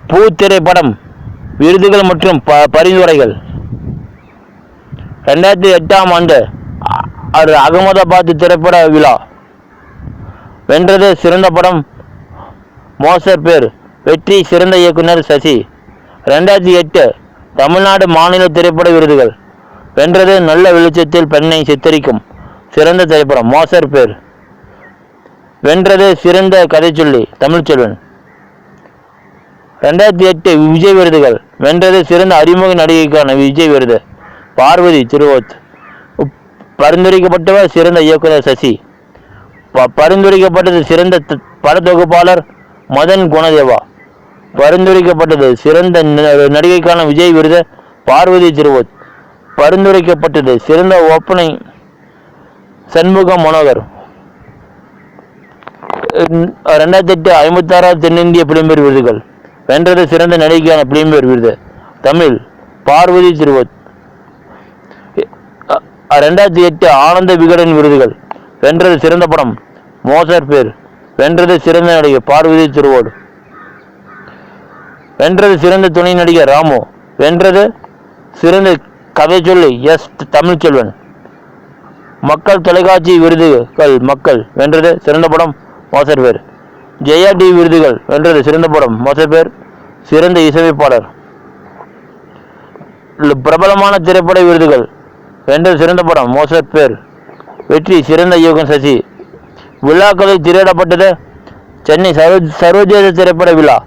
பூ திரைப்படம் விருதுகள் மற்றும் பரிந்துரைகள் 2008 அகமதாபாத் திரைப்பட விழா வென்றது. சிறந்த படம் மோசர் பேர் வெற்றி, சிறந்த இயக்குனர் சசி. 2008 தமிழ்நாடு மாநில திரைப்பட விருதுகள் வென்றது. நல்ல வெளிச்சத்தில் பெண்ணை சித்தரிக்கும் சிறந்த திரைப்படம் மோசர் பேர் வென்றது. சிறந்த கதைச்சொல்லி தமிழ்ச்செல்வன். 2008 விஜய் விருதுகள் வென்றது. சிறந்த அறிமுக நடிகைக்கான விஜய் விருது பார்வதி திருவோத். பரிந்துரைக்கப்பட்டவர் சிறந்த இயக்குனர் சசி. பரிந்துரைக்கப்பட்டது சிறந்த படத்தொகுப்பாளர் மதன் குணதேவா. பரிந்துரைக்கப்பட்டது சிறந்த நடிகைக்கான விஜய் விருது பார்வதி திருவோத். பரிந்துரைக்கப்பட்டது சிறந்த ஒப்பனை சண்முகம் மனோகர். 2008 56வது தென்னிந்திய பிலிம்பேர் விருதுகள் வென்றது. சிறந்த நடிகைக்கான பிலிம்பேர் விருது தமிழ் பார்வதி திருவோத். 2008 ஆனந்த விகடன் விருதுகள் வென்றது. சிறந்த படம் மோசர் பேர் வென்றது. சிறந்த நடிகை பார்வதி திருவோடு வென்றது. சிறந்த துணை நடிகர் ராமு வென்றது. சிறந்த கதை சொல்லி தமிழ்ச்செல்வன். மக்கள் தொலைக்காட்சி விருதுகள் மக்கள் வென்றது. சிறந்த படம் மோசர் பேர். ஜெயா டிவி விருதுகள் வென்றது. சிறந்த படம் மோசர் பேர். சிறந்த இசையமைப்பாளர். பிரபலமான திரைப்பட விருதுகள் வென்றது. சிறந்த படம் மோசர் பேர் வெற்றி, சிறந்த இயக்குனர் சசி. விழாக்களில் திரையிடப்பட்டது சென்னை சர்வதேச திரைப்பட விழா,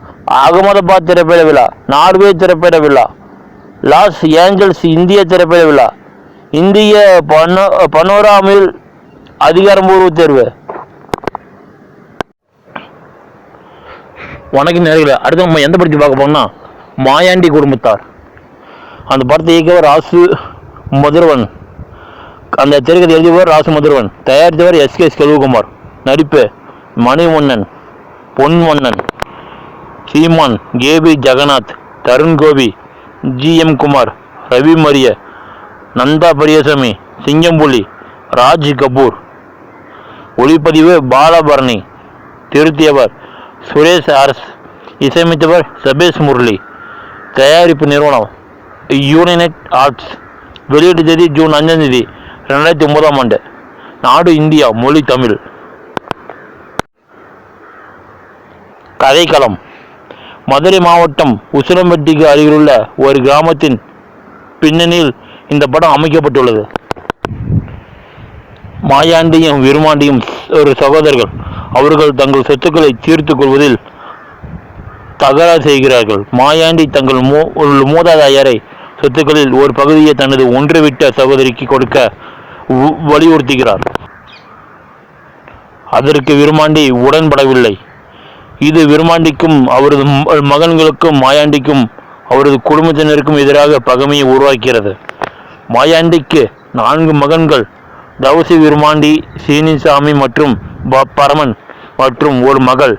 அகமதாபாத் திரைப்பட விழா, நார்வே திரைப்பட விழா, லாஸ் ஏஞ்சல்ஸ் இந்திய திரைப்பட விழா, இந்திய பனோராமில் அதிகாரப்பூர்வ தேர்வு. வணக்கம் நேயர்களே, அடுத்து நம்ம எந்த படத்தை பார்க்க போறோம்னா மாயாண்டி குடும்பத்தார். அந்த படத்தை இயக்கியவர் ராசு மதுரவன், அந்த திரைக்கதை எழுதியவர் ராசு மதுரவன், தயாரித்தவர் எஸ்கே செல்வகுமார். நடிப்பு மணிவண்ணன், பொன்வண்ணன், சீமான், கேபி ஜெகநாத், தருண் கோபி, ஜி.எம். குமார், ரவி மரிய, நந்தா பெரியசாமி, சிங்கம்புலி, ராஜ் கபூர். ஒளிப்பதிவு பாலபரணி, திருத்தியவர் சுரேஷ் அரஸ், இசையமைத்தவர் சபேஷ் முரளி. தயாரிப்பு நிறுவனம் யூனினெட் ஆர்ட்ஸ். வெளியீட்டு தேதி ஜூன் 5 2009. நாடு இந்தியா, மொழி தமிழ். கதைக்களம் மதுரை மாவட்டம் உசிலம்பட்டிக்கு அருகிலுள்ள ஒரு கிராமத்தின் பின்னணியில் இந்த படம் அமைக்கப்பட்டுள்ளது. மாயாண்டியும் விருமாண்டியும் ஒரு சகோதரர்கள். அவர்கள் தங்கள் சொத்துக்களை தீர்த்து கொள்வதில் தகராறு செய்கிறார்கள். மாயாண்டி தங்கள் மூதாதையரை சொத்துக்களில் ஒரு பகுதியை தனது ஒன்றுவிட்ட சகோதரிக்கு கொடுக்க வலியுறுத்துகிறார். அதற்கு விருமாண்டி உடன்படவில்லை. இது விருமாண்டிக்கும் அவரது மகன்களுக்கும் மாயாண்டிக்கும் அவரது குடும்பத்தினருக்கும் எதிராக பகைமையை உருவாக்கிறது. மாயாண்டிக்கு 4 மகன்கள், தவசி, விருமாண்டி, சீனிசாமி மற்றும் பரமன் மற்றும் ஒரு மகள்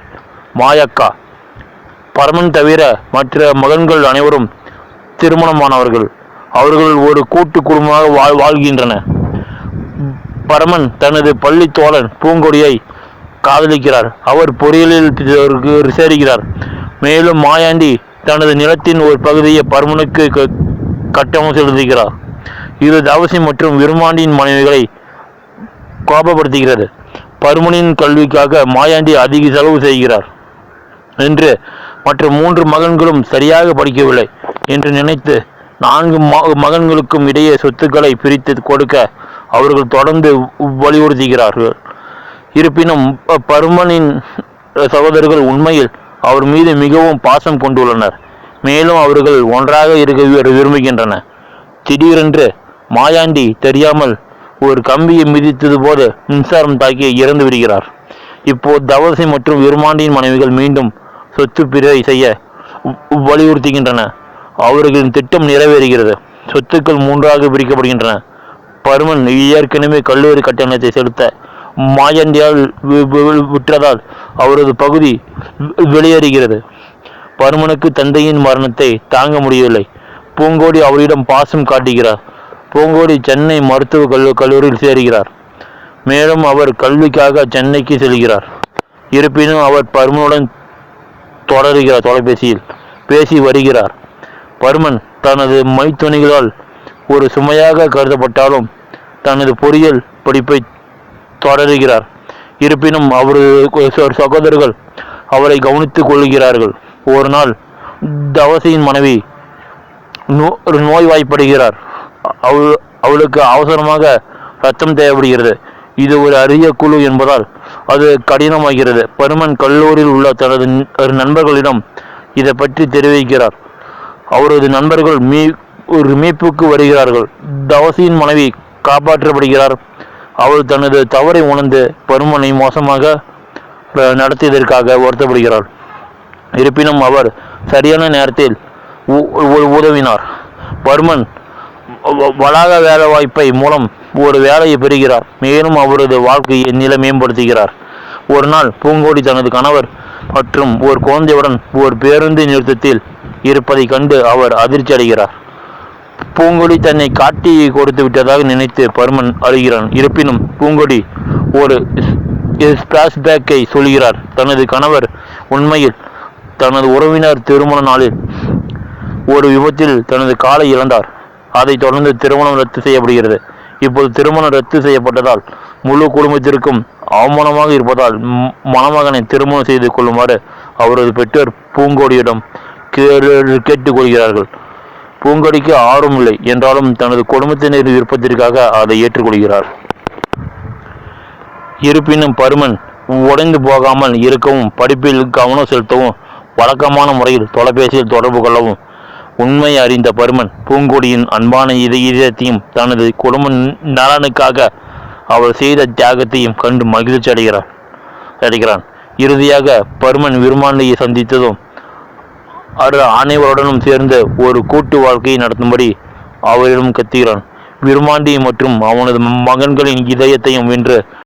மாயக்கா. பரமன் தவிர மற்ற மகன்கள் அனைவரும் திருமணமானவர்கள். அவர்கள் ஒரு கூட்டு குடும்பமாக வாழ்கின்றனர். பரமன் தனது பள்ளி தோழன் பூங்கொடியை காதலிக்கிறார். அவர் பொறியியலில் சேர்கிறார். மேலும் மாயாண்டி தனது நிலத்தின் ஒரு பகுதியை பரமனுக்கு கட்டணம் செலுத்துகிறார். இது தவசி மற்றும் விருமாண்டியின் மனைவிகளை கோபப்படுத்துகிறது. பருமனின் கல்விக்காக மாயாண்டி அதிக செலவு செய்கிறார் என்று மற்ற 3 மகன்களும் சரியாக படிக்கவில்லை என்று நினைத்து 4 மகன்களுக்கும் இடையே சொத்துக்களை பிரித்து கொடுக்க அவர்கள் தொடர்ந்து வலியுறுத்துகிறார்கள். இருப்பினும் பருமனின் சகோதரர்கள் உண்மையில் அவர் மீது மிகவும் பாசம் கொண்டுள்ளனர். மேலும் அவர்கள் ஒன்றாக இருக்க விரும்புகின்றனர். திடீரென்று மாயாண்டி தெரியாமல் ஒரு கம்பியை மிதித்தது போது மின்சாரம் தாக்கி இறந்து விடுகிறார். இப்போது தவசி மற்றும் விருமாண்டியின் மனைவிகள் மீண்டும் சொத்து பிரிவை செய்ய வலியுறுத்துகின்றன. அவர்களின் திட்டம் நிறைவேறுகிறது. சொத்துக்கள் 3ஆக பிரிக்கப்படுகின்றன. பருமன் ஏற்கனவே கல்லூரி கட்டணத்தை செலுத்த மாயாண்டியால் விற்றதால் அவரது பகுதி வெளியேறுகிறது. பருமனுக்கு தந்தையின் மரணத்தை தாங்க முடியவில்லை. பூங்கோடி அவரிடம் பாசம் காட்டுகிறார். பூங்கோடி சென்னை மருத்துவ கல்லூரியில் சேர்கிறார். மேலும் அவர் கல்விக்காக சென்னைக்கு செல்கிறார். இருப்பினும் அவர் பருமனுடன் தொடர்கிறார். தொலைபேசியில் பேசி வருகிறார். பருமன் தனது மைத்துணிகளால் ஒரு சுமையாக கருதப்பட்டாலும் தனது பொறியியல் படிப்பை தொடர்கிறார். இருப்பினும் அவரது சகோதரர்கள் அவரை கவனித்துக் கொள்கிறார்கள். ஒரு நாள் தவசியின் மனைவி நோய்வாய்ப்படுகிறார். அவளுக்கு அவசரமாக ரத்தம் தேவைப்படுகிறது. இது ஒரு அரிய குழு என்பதால் அது கடினமாகிறது. பருமன் கல்லூரியில் உள்ள தனது நண்பர்களிடம் இதை பற்றி தெரிவிக்கிறார். அவரது நண்பர்கள் மீட்புக்கு வருகிறார்கள். தவசியின் மனைவி காப்பாற்றப்படுகிறார். அவள் தனது தவறை உணர்ந்து பருமனை மோசமாக நடத்தியதற்காக வருத்தப்படுகிறார். இருப்பினும் அவர் சரியான நேரத்தில் உதவினார். பருமன் வளாக வேலை வாய்ப்பை மூலம் ஒரு வேலையை பெறுகிறார். மேலும் அவரது வாழ்க்கையை நிலை மேம்படுத்துகிறார். ஒரு நாள் பூங்கோடி தனது கணவர் மற்றும் ஒரு குழந்தையுடன் ஒரு பேருந்து நிறுத்தத்தில் இருப்பதை கண்டு அவர் அதிர்ச்சி அடைகிறார். பூங்கொடி தன்னை காட்டி கொடுத்து விட்டதாக நினைத்து பருமன் அழுகிறான். இருப்பினும் பூங்கொடி ஒரு பிளாஷ்பேக்கை சொல்கிறார். தனது கணவர் உண்மையில் தனது உறவினர் திருமண நாளில் ஒரு விபத்தில் தனது காலை இழந்தார். அதைத் தொடர்ந்து திருமணம் ரத்து செய்யப்படுகிறது. இப்போது திருமணம் ரத்து செய்யப்பட்டதால் முழு குடும்பத்திற்கும் அவமானமாக இருப்பதால் மணமகனை திருமணம் செய்து கொள்ளுமாறு அவரது பெற்றோர் பூங்கோடியிடம் கேட்டுக்கொள்கிறார்கள். பூங்கொடிக்கு ஆர்வம் இல்லை என்றாலும் தனது குடும்பத்தினரின் விருப்பத்திற்காக அதை ஏற்றுக்கொள்கிறார். இருப்பினும் பருமன் உடைந்து போகாமல் இருக்கவும், படிப்பில் கவனம் செலுத்தவும், வழக்கமான முறையில் தொலைபேசியில் தொடர்பு கொள்ளவும் உண்மை அறிந்த பருமன் பூங்கொடியின் அன்பான இதயத்தையும் தனது குடும்ப நலனுக்காக அவர் செய்த தியாகத்தையும் கண்டு மகிழ்ச்சி அடைகிறான். இறுதியாக பர்மன் விருமாண்டியை சந்தித்ததும் அனைவருடனும் சேர்ந்து ஒரு கூட்டு வாழ்க்கையை நடத்தும்படி அவரிடம் கத்துகிறான். விருமாண்டி மற்றும் அவனது மகன்களின் இதயத்தையும் வென்று